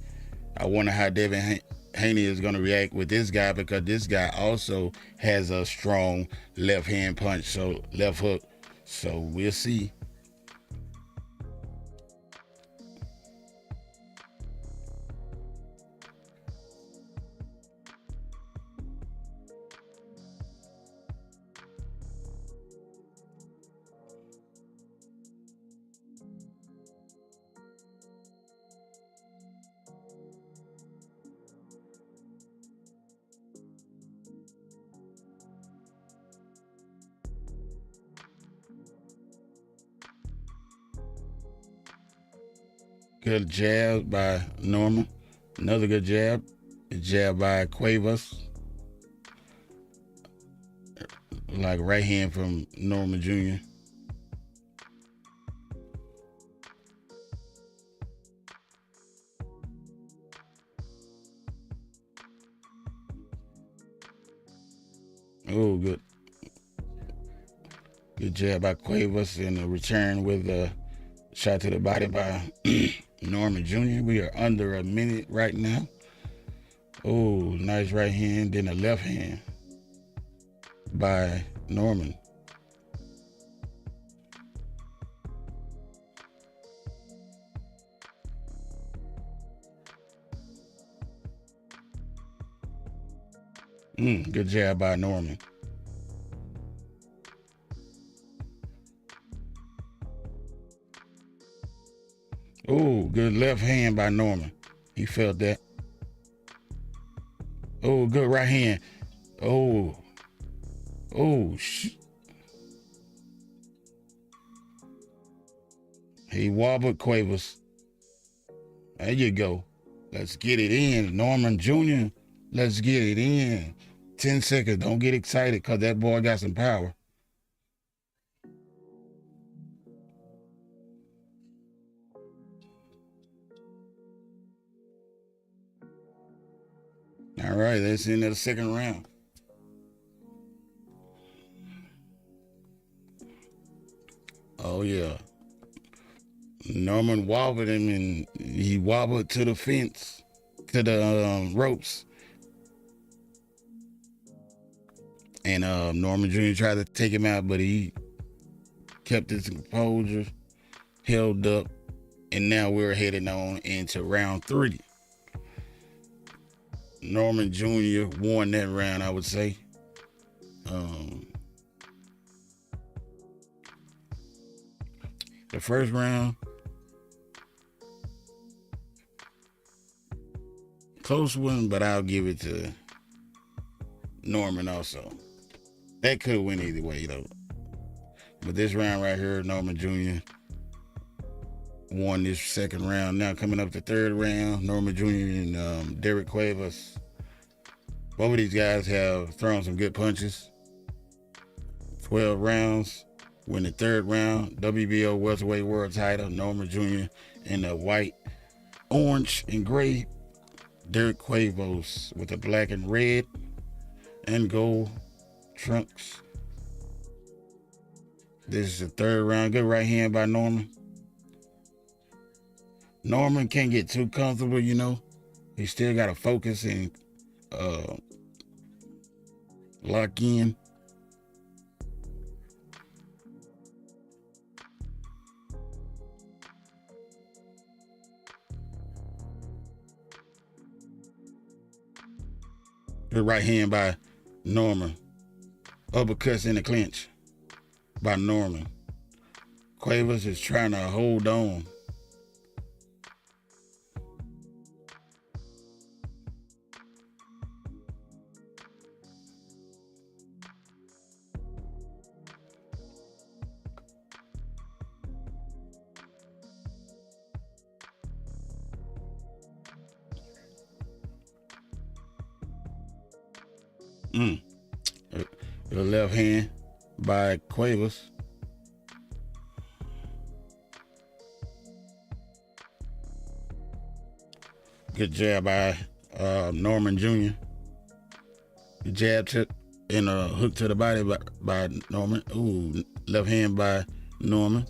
I wonder how Devin Haney is going to react with this guy, because this guy also has a strong left hand punch, so left hook. So we'll see. Good jab by Norman. Another good jab. A jab by Cuevas. Like right hand from Norman Jr. Oh, good. Good jab by Cuevas, and a return with a shot to the body by Norman Jr. We are under a minute right now. Oh, nice right hand, then a left hand by Norman. Good jab by Norman. Oh, good left hand by Norman. He felt that. Oh, good right hand. Oh, oh, he wobbled Cuevas. There you go. Let's get it in. Norman Jr., let's get it in. 10 seconds. Don't get excited, because that boy got some power. All right, that's into the second round. Oh, yeah. Norman wobbled him, and he wobbled to the fence, to the ropes. And Norman Jr. tried to take him out, but he kept his composure, held up, and now we're heading on into round 3. Norman Jr. won that round, I would say. The first round, close one, but I'll give it to Norman also. That could win either way, though. But this round right here, Norman Jr. won this second round. Now coming up the third round, Norman Jr. and Derrieck Cuevas. Both of these guys have thrown some good punches. 12 rounds. Win the third round, WBO welterweight world title, Norman Jr. in the white, orange, and gray. Derrieck Cuevas with the black and red. and gold trunks. This is the third round. Good right hand by Norman. Norman can't get too comfortable, you know. He still got to focus and uh, lock in. Good right hand by Norman. Uppercuts in the clinch by Norman. Cuevas is trying to hold on. Mm. The left hand by Cuevas. Good jab by Norman Jr. Good jab to and a hook to the body by Norman. Ooh, left hand by Norman.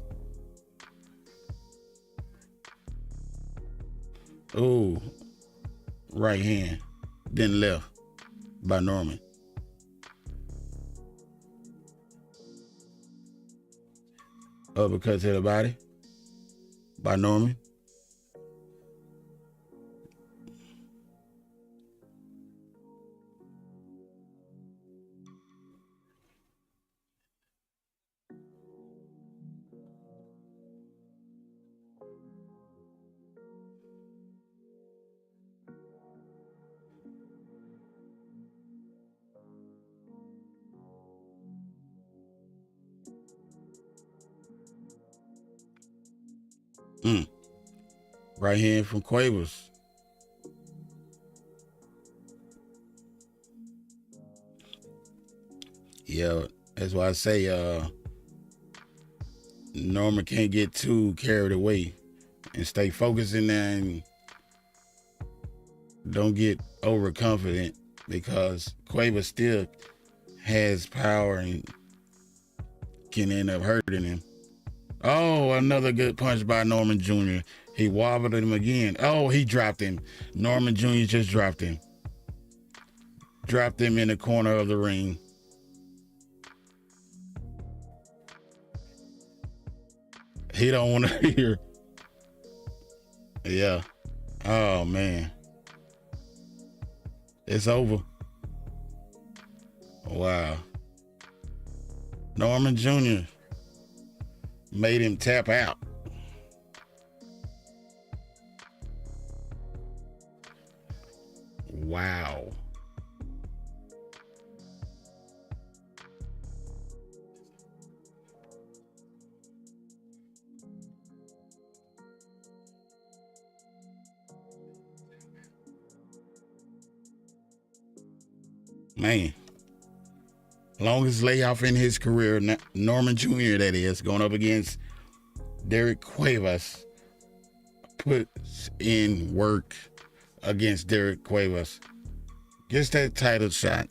Ooh, right hand, then left by Norman. Uppercut to the body by Norman. Mm. Right hand from Cuevas. Yeah, that's why I say Norman can't get too carried away and stay focused in there and don't get overconfident because Cuevas still has power and can end up hurting him. Oh, another good punch by Norman Jr. He wobbled him again. Oh, he dropped him. Norman Jr. just dropped him. Dropped him in the corner of the ring. He don't want to hear. Yeah. Oh, man. It's over. Wow. Norman Jr. made him tap out. Wow. Man. Longest layoff in his career, Norman Jr., that is, going up against Derrieck Cuevas. Puts in work against Derrieck Cuevas. Gets that title shot.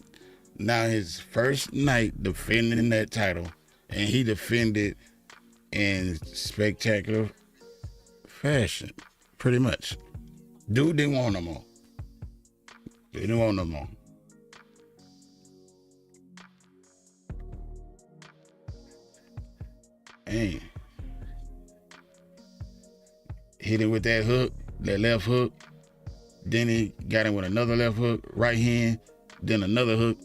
Now his first night defending that title, and he defended in spectacular fashion, pretty much. Dude didn't want no more. Didn't want no more. And hit him with that hook, that left hook. Then he got him with another left hook, right hand, then another hook,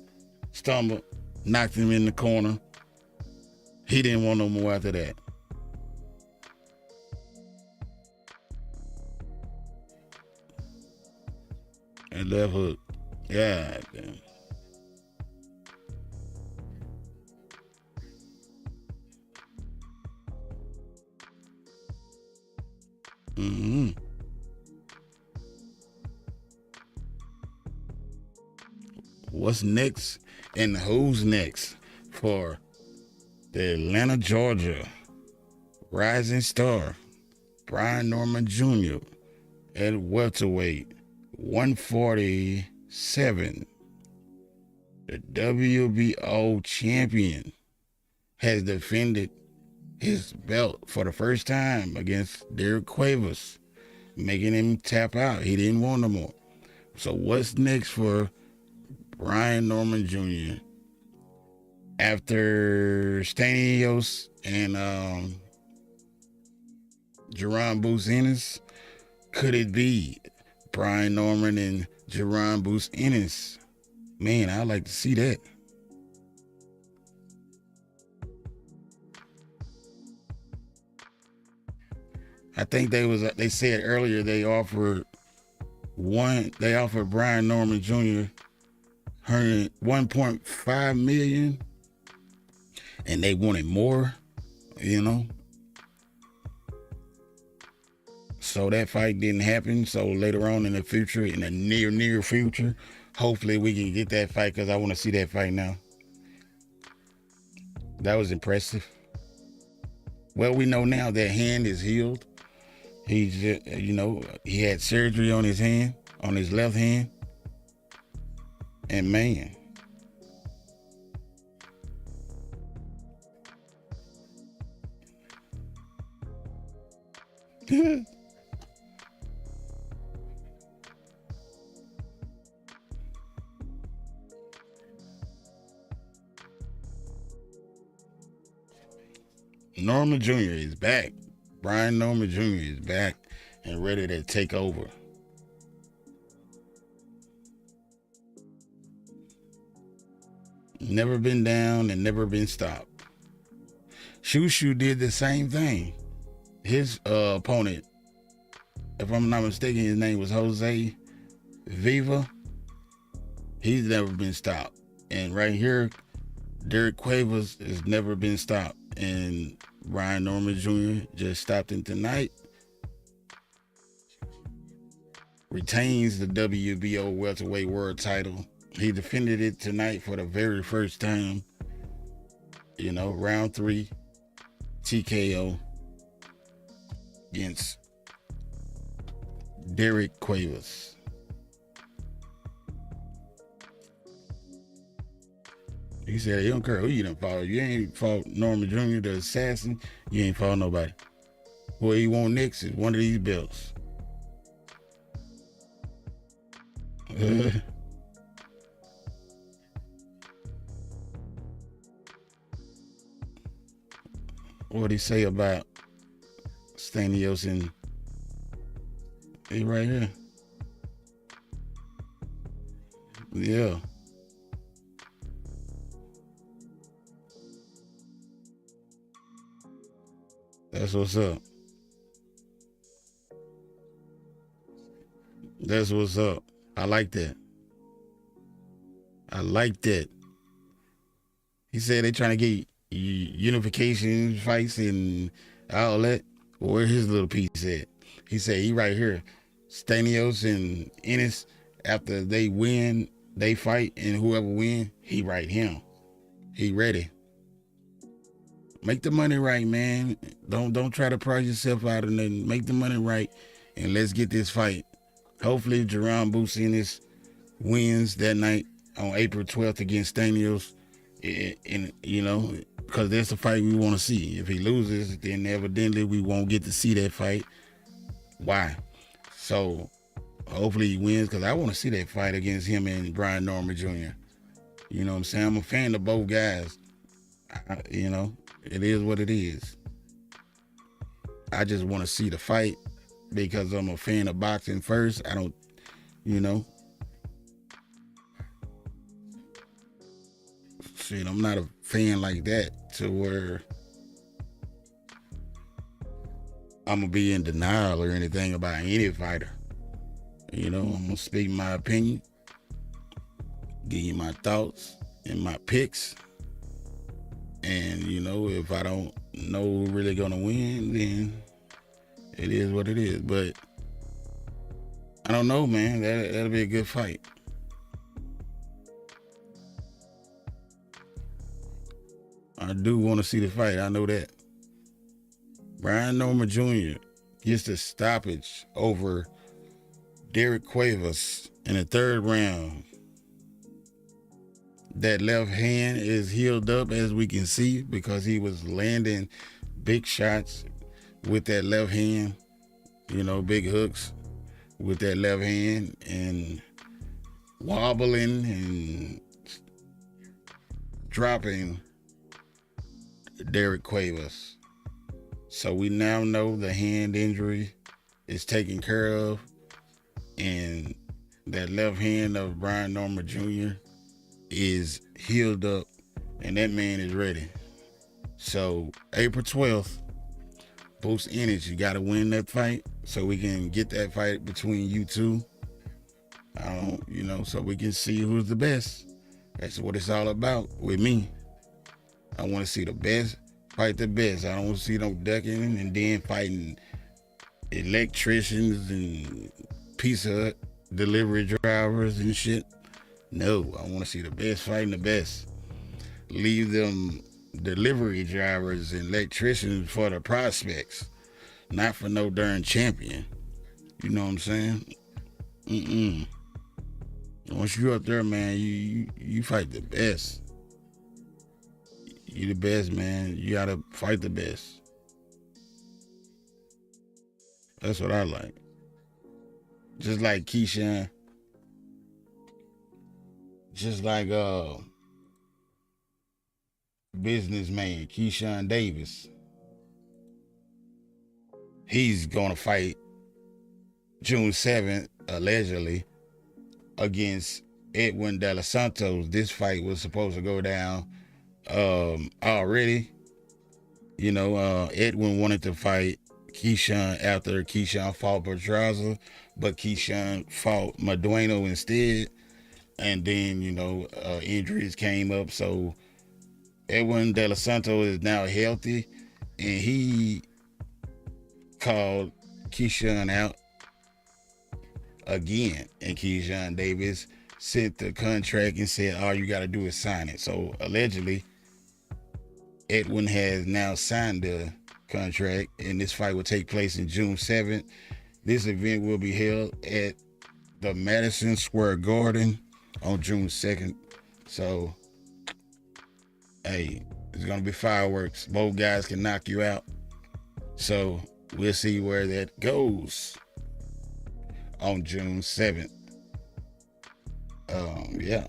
stumbled, knocked him in the corner. He didn't want no more after that. And left hook. God damn. Mm-hmm. What's next and who's next for the Atlanta, Georgia rising star Brian Norman Jr. at welterweight 147. The WBO champion has defended his belt for the first time against Derrieck Cuevas, making him tap out. He didn't want no more. So what's next for Brian Norman Jr. after Stanios and Jerron Boots Ennis? Could it be Brian Norman and Jerron Boots Ennis? Man, I'd like to see that. I think they said earlier they offered Brian Norman Jr. 1.5 million and they wanted more, you know. So that fight didn't happen. So later on in the future, in the near future, hopefully we can get that fight because I want to see that fight now. That was impressive. Well, we know now that hand is healed. He's just, he had surgery on his hand, on his left hand. And man, Norman Jr. is back. Brian Norman Jr. is back and ready to take over. Never been down and never been stopped. Shushu did the same thing. His opponent, if I'm not mistaken, his name was Jose Viva. He's never been stopped. And right here, Derrieck Cuevas has never been stopped. And Brian Norman Jr. just stopped him tonight. Retains the WBO welterweight world title. He defended it tonight for the very first time. Round 3, TKO against Derrieck Cuevas. He said, you don't care who you done fought. You ain't fought Norman Jr., the assassin. You ain't fought nobody. What he want next is one of these belts. What'd he say about Stanios and he right here? Yeah. That's what's up. That's what's up. I like that. I like that. He said they trying to get unification fights and all that. Well, where his little piece at? He said he right here. Stanios and Ennis, after they win, they fight, and whoever win, he right him. He ready. Make the money right, man. Don't try to price yourself out and then make the money right, and let's get this fight. Hopefully, Jerron Boots Ennis wins that night on April 12th against Stanios, and because that's the fight we want to see. If he loses, then evidently we won't get to see that fight. Why? So hopefully he wins because I want to see that fight against him and Brian Norman Jr. You know what I'm saying? I'm a fan of both guys. It is what it is. I just want to see the fight because I'm a fan of boxing first. I don't, shit, I'm not a fan like that to where I'm going to be in denial or anything about any fighter. I'm going to speak my opinion, give you my thoughts and my picks. And, if I don't know who's really going to win, then it is what it is. But I don't know, man. That'll be a good fight. I do want to see the fight. I know that. Brian Norman Jr. gets the stoppage over Derrieck Cuevas in the third round. That left hand is healed up, as we can see, because he was landing big shots with that left hand, big hooks with that left hand, and wobbling and dropping Derrieck Cuevas. So we now know the hand injury is taken care of, and that left hand of Brian Norman Jr. is healed up, and that man is ready. So April 12th, Boost Energy got to win that fight so we can get that fight between you two. So we can see who's the best. That's what it's all about with me. I want to see the best fight the best. I don't want to see no ducking and then fighting electricians and Pizza Hut delivery drivers and shit. No, I want to see the best fighting the best. Leave them delivery drivers and electricians for the prospects, not for no darn champion. You know what I'm saying? Mm-mm. Once you up there, man, you fight the best. You the best, man. You gotta fight the best. That's what I like. Just like Keyshawn, just like businessman Keyshawn Davis. He's gonna fight June 7th, allegedly, against Edwin De Los Santos. This fight was supposed to go down already. Edwin wanted to fight Keyshawn after Keyshawn fought Pedraza, but Keyshawn fought Madueno instead. And then, injuries came up. So Edwin De Los Santos is now healthy, and he called Keyshawn out again. And Keyshawn Davis sent the contract and said, all you got to do is sign it. So allegedly, Edwin has now signed the contract, and this fight will take place in June 7th. This event will be held at the Madison Square Garden on June 2nd. So, hey, it's going to be fireworks. Both guys can knock you out. So, we'll see where that goes on June 7th. Yeah.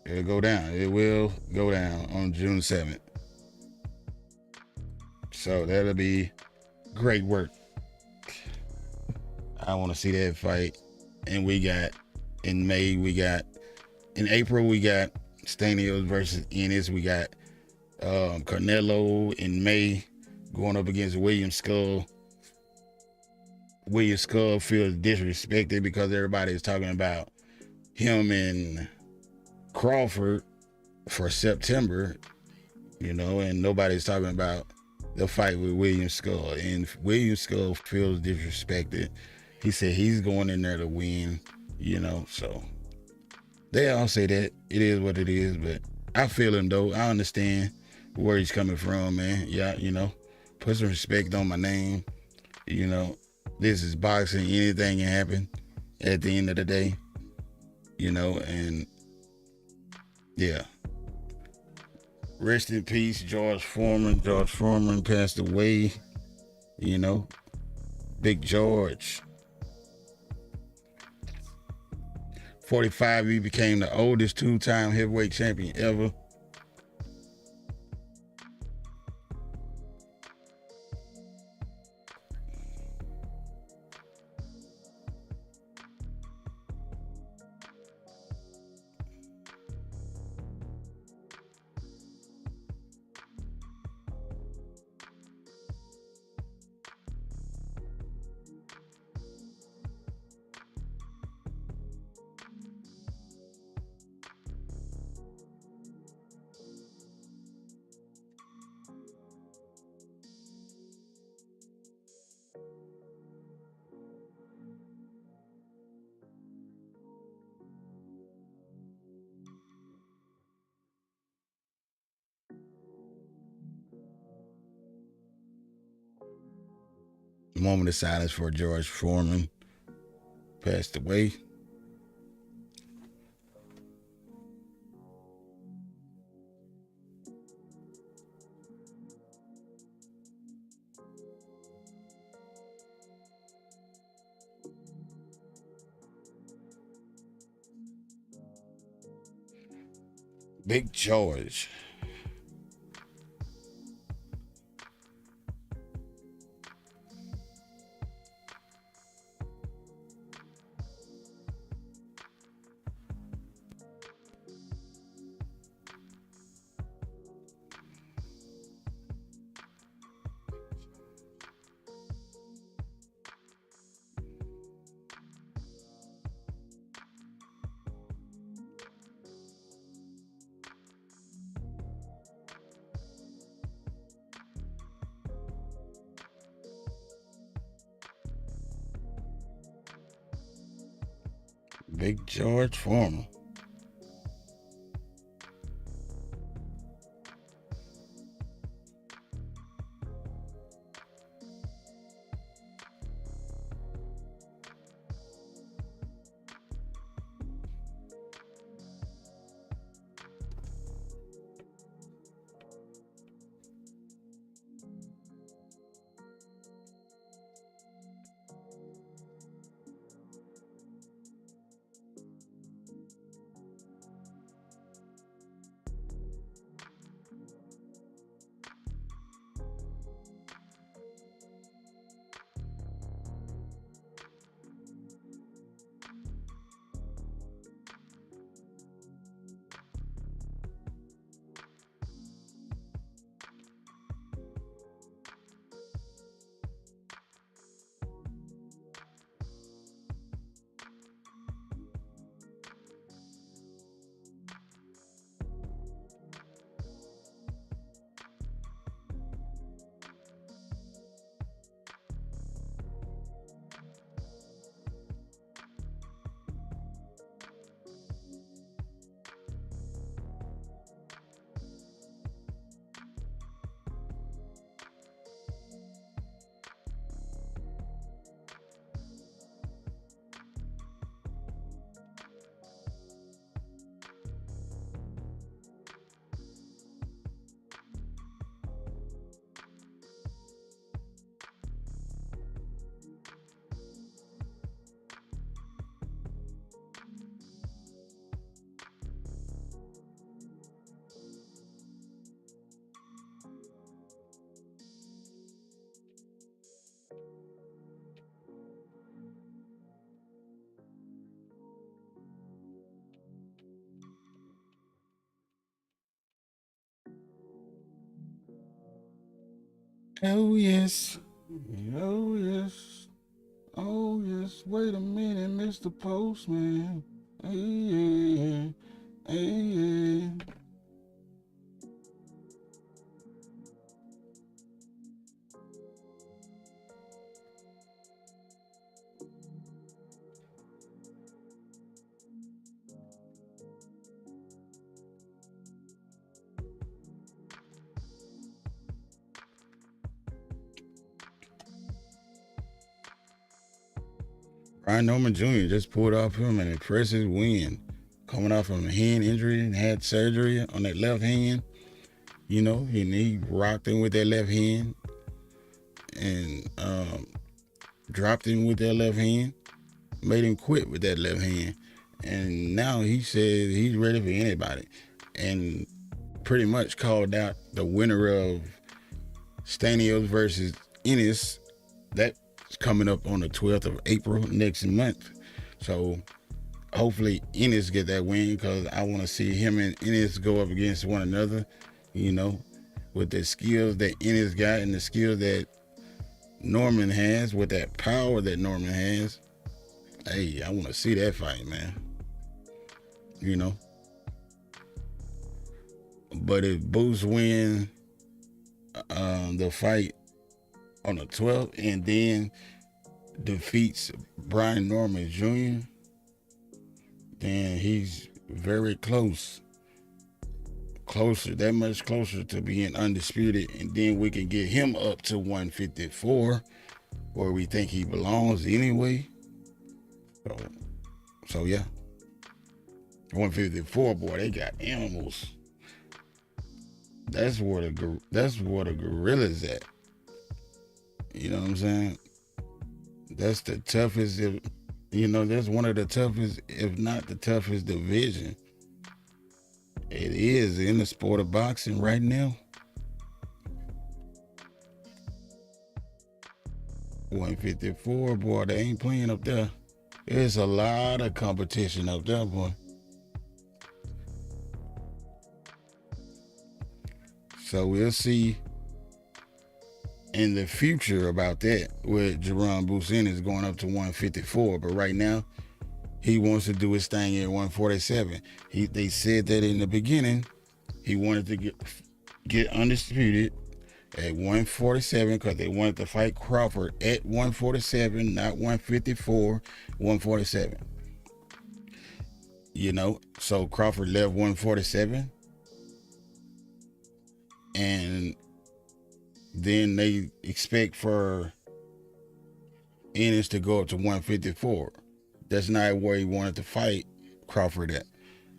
It'll go down. It will go down on June 7th. So, that'll be great work. I want to see that fight. And we got, in May, in April, we got Stanios versus Ennis. We got Canelo in May going up against William Skull. William Skull feels disrespected because everybody is talking about him and Crawford for September, and nobody's talking about the fight with William Skull. And William Skull feels disrespected. He said he's going in there to win, so they all say that. It is what it is, but I feel him though. I understand where he's coming from, man. Yeah, put some respect on my name. This is boxing. Anything can happen at the end of the day, and yeah. Rest in peace, George Foreman. George Foreman passed away, Big George. 45, he became the oldest two-time heavyweight champion ever. Moment of silence for George Foreman. Passed away. Big George. Big George Foreman. Oh yes. Oh yes. Oh yes. Wait a minute, Mr. Postman. Hey yeah. Hey yeah. Brian Norman Jr. just pulled off him an impressive win. Coming off from a hand injury and had surgery on that left hand. You know, he rocked him with that left hand and dropped him with that left hand, made him quit with that left hand. And now he says he's ready for anybody. And pretty much called out the winner of Stanios versus Ennis. That's coming up on the 12th of April next month. So hopefully Ennis get that win because I want to see him and Ennis go up against one another, you know, with the skills that Ennis got and the skills that Norman has, with that power that Norman has. Hey, I want to see that fight, man. You know, but if Boost win the fight on the 12th and then defeats Brian Norman Jr., then he's very closer, that much closer to being undisputed, and then we can get him up to 154, where we think he belongs anyway. So, so yeah, 154, boy, they got animals. That's where the gorilla's at. You know what I'm saying? That's the toughest. If you know, that's one of the toughest, if not the toughest division. It is in the sport of boxing right now. 154, boy, they ain't playing up there. There's a lot of competition up there, boy. So we'll see in the future about that with Jerome Busin is going up to 154. But right now, he wants to do his thing at 147. They said that in the beginning, he wanted to get undisputed at 147 because they wanted to fight Crawford at 147, not 154, 147. So Crawford left 147, and then they expect for Ennis to go up to 154. That's not where he wanted to fight Crawford at.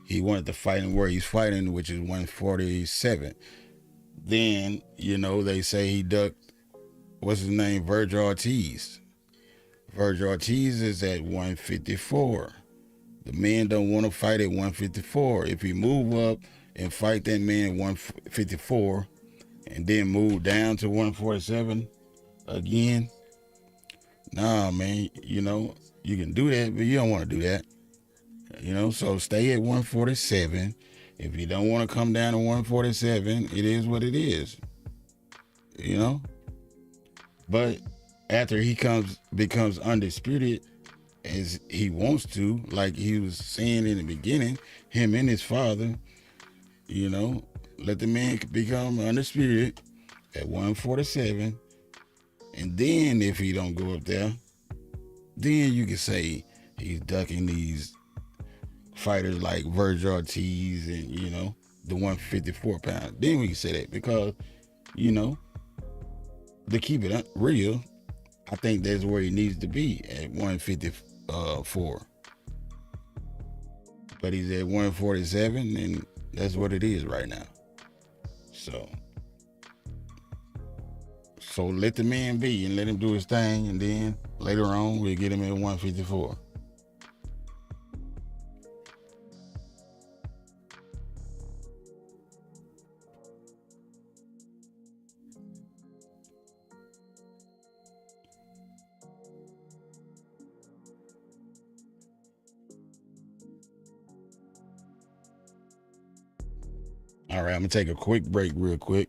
He wanted to fight him where he's fighting, which is 147. Then, they say he ducked, what's his name, Virgil Ortiz. Virgil Ortiz is at 154. The man don't want to fight at 154. If he move up and fight that man at 154 and then move down to 147 again, nah, man, you can do that, but you don't want to do that. So stay at 147. If you don't want to come down to 147, it is what it is. But after he becomes undisputed as he wants to, like he was saying in the beginning, him and his father, let the man become undisputed at 147. And then if he don't go up there, then you can say he's ducking these fighters like Virgil Ortiz and, the 154 pound. Then we can say that because, to keep it real, I think that's where he needs to be at 154. But he's at 147, and that's what it is right now. So let the man be and let him do his thing, and then later on we'll get him at 154. All right, I'm going to take a quick break real quick.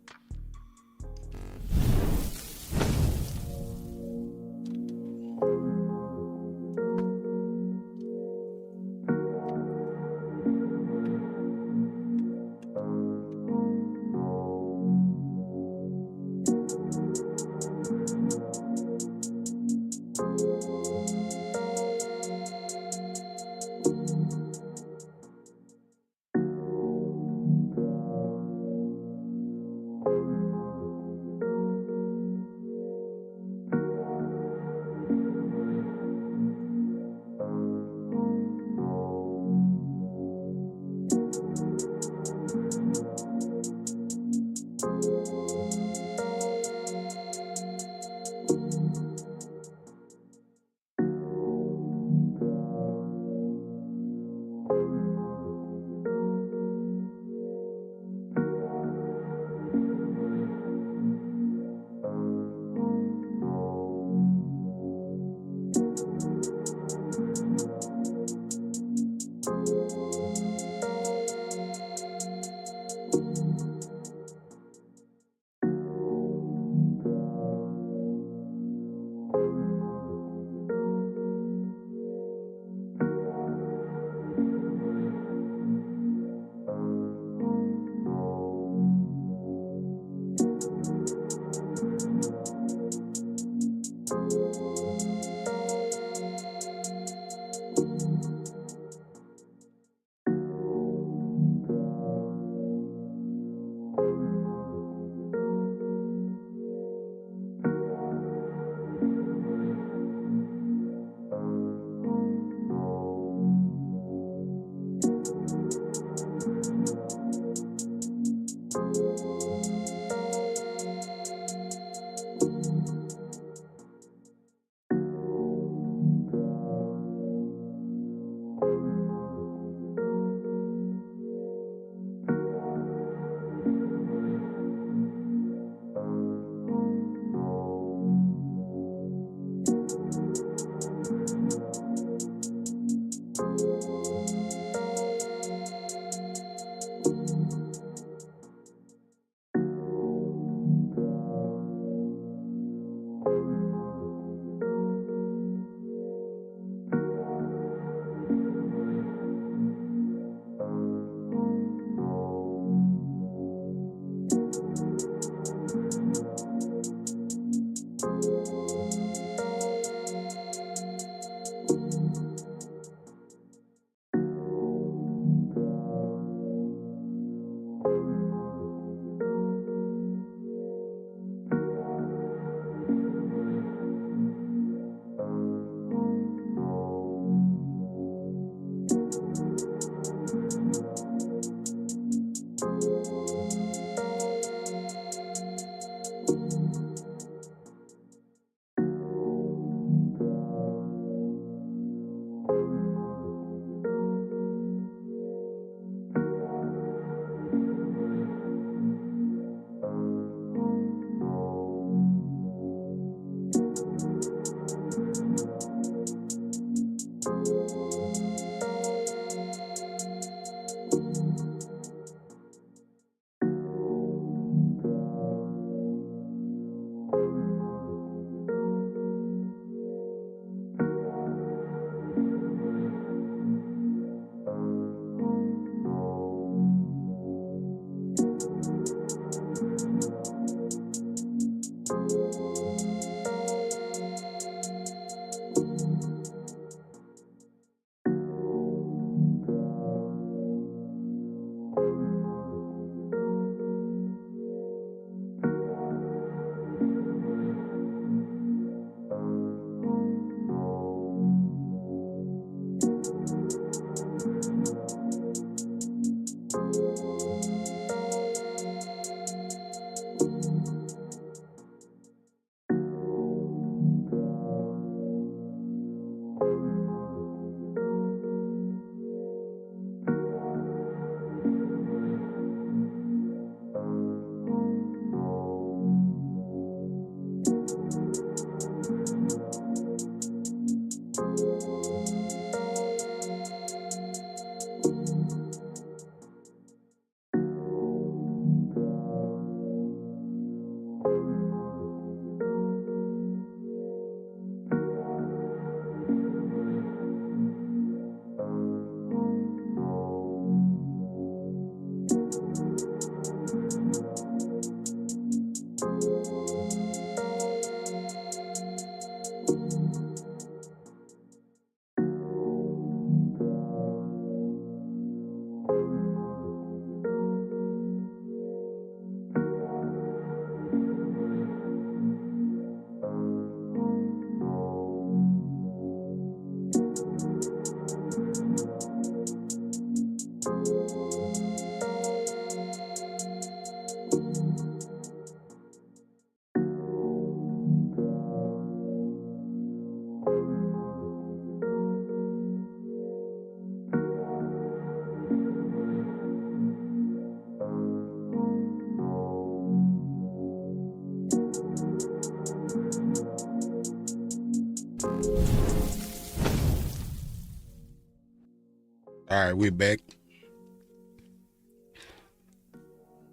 All right, we're back.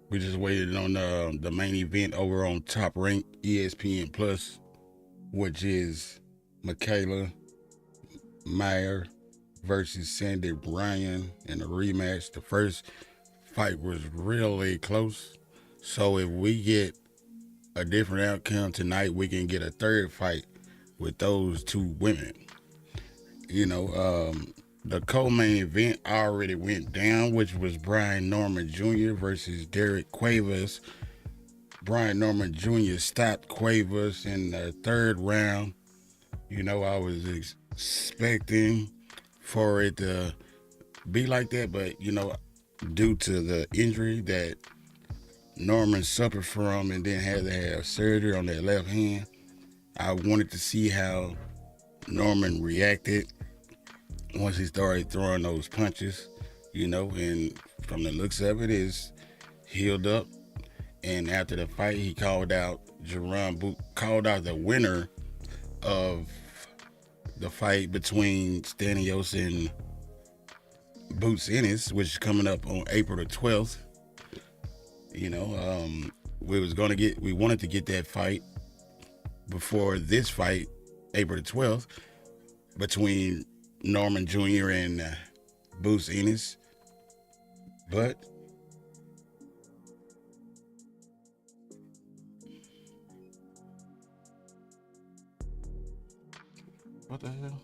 We just waited on the main event over on Top Rank ESPN Plus, which is Mikaela Meyer versus Sandy Bryan in a rematch. The first fight was really close. So if we get a different outcome tonight, we can get a third fight with those two women. You know, the co-main event already went down, which was Brian Norman Jr. versus Derrieck Cuevas. Brian Norman Jr. stopped Cuevas in the third round. You know, I was expecting for it to be like that, but due to the injury that Norman suffered from and then had to have surgery on that left hand, I wanted to see how Norman reacted once he started throwing those punches, and from the looks of it, is healed up. And after the fight, he called out called out the winner of the fight between Stanios and Boots Ennis, which is coming up on April the 12th. We wanted to get that fight before this fight, April the 12th, between Norman Jr. and Boots Ennis. But what the hell?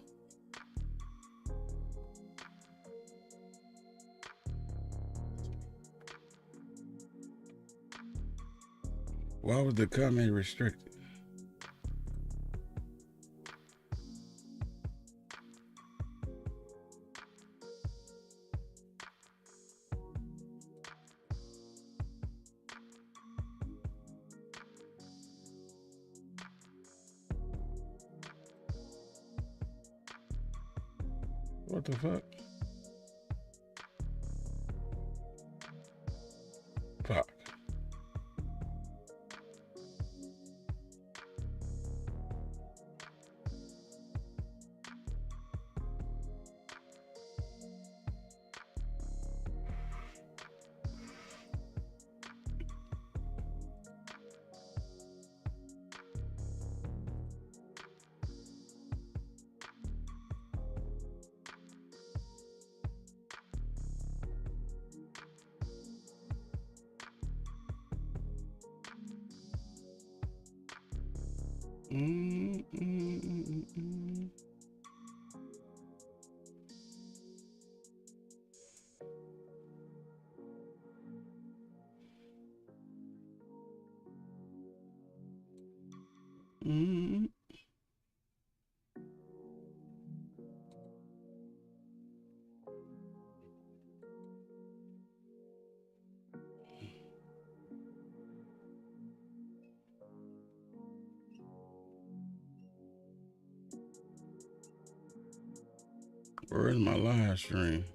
Why was the comment restricted? What the fuck? Fuck. Mm, mm, mm, mm, mm. Where's my live stream?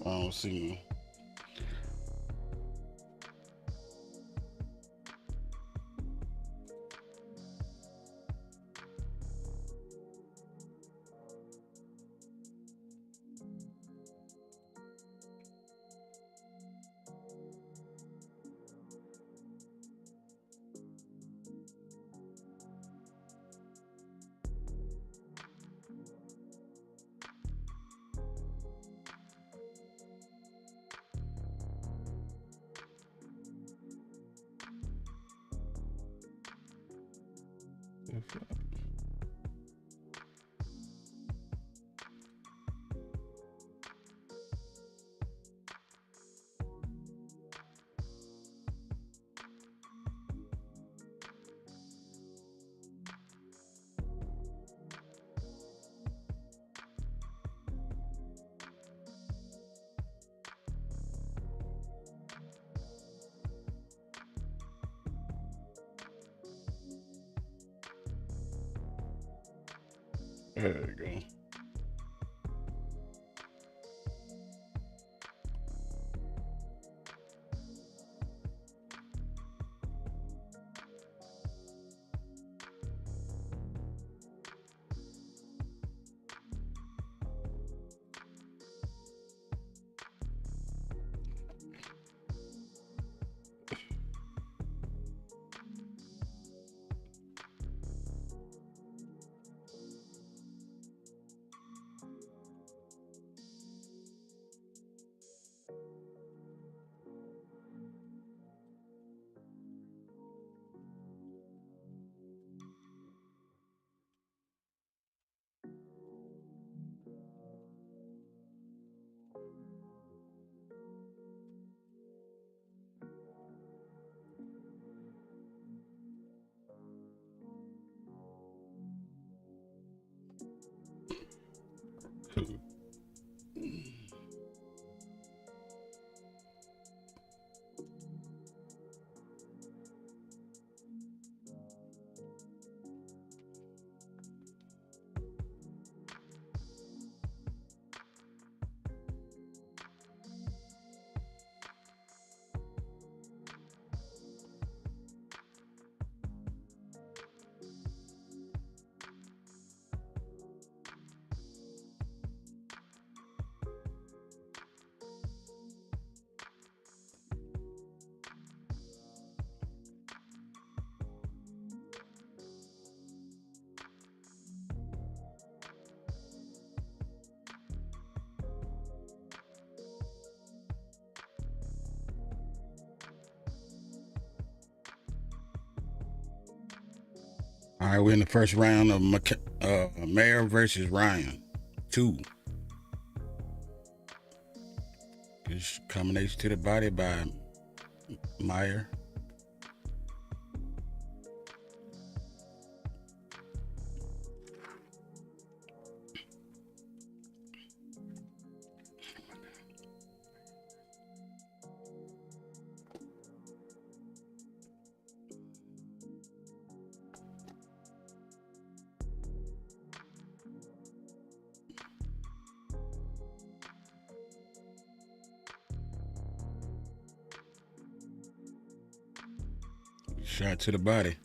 I don't see. There you go. All right, we're in the first round of Mayor versus Ryan. 2. This combination to the body by Meyer. Shot to the body.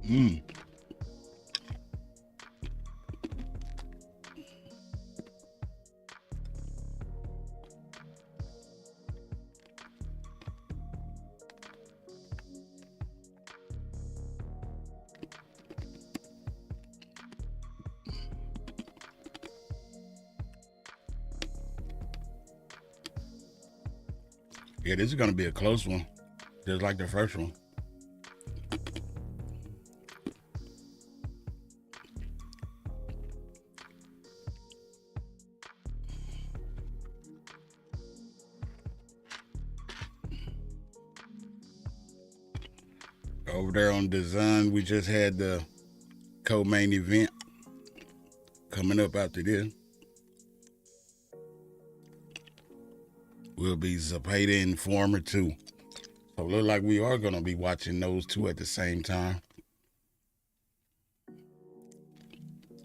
Mm. Yeah, this is going to be a close one, just like the first one. Over there on Design, we just had the co-main event coming up after this. Will be Zapata and Former 2. So it looks like we are going to be watching those two at the same time.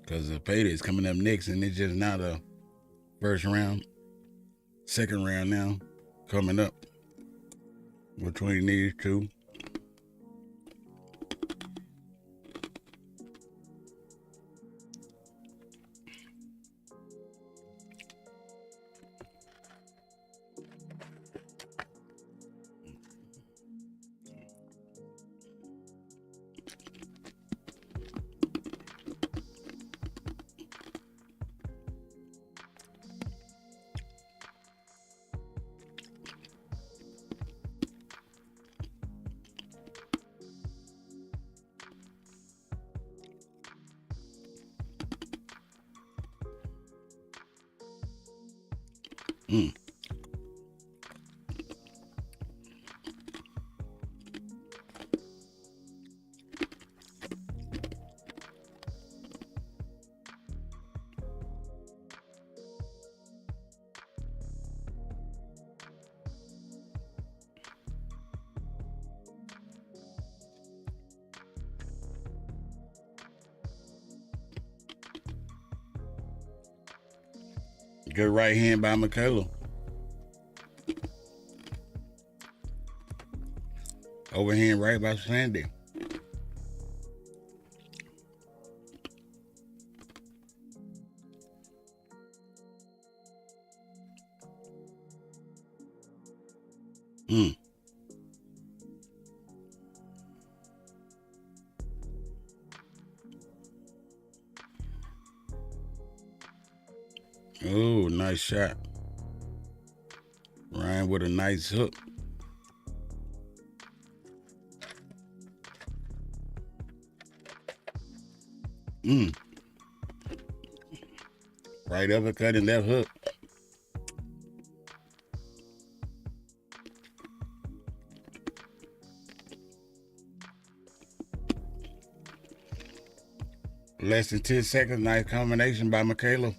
Because Zapata is coming up next, and it's just not a first round. Second round now coming up between these two. Mm. Good right hand by Mikaela. Overhand right by Sandy. Mm. Oh, nice shot. Ryan with a nice hook. Mm. Right uppercut and left hook. Less than 10 seconds. Nice combination by Mikaela.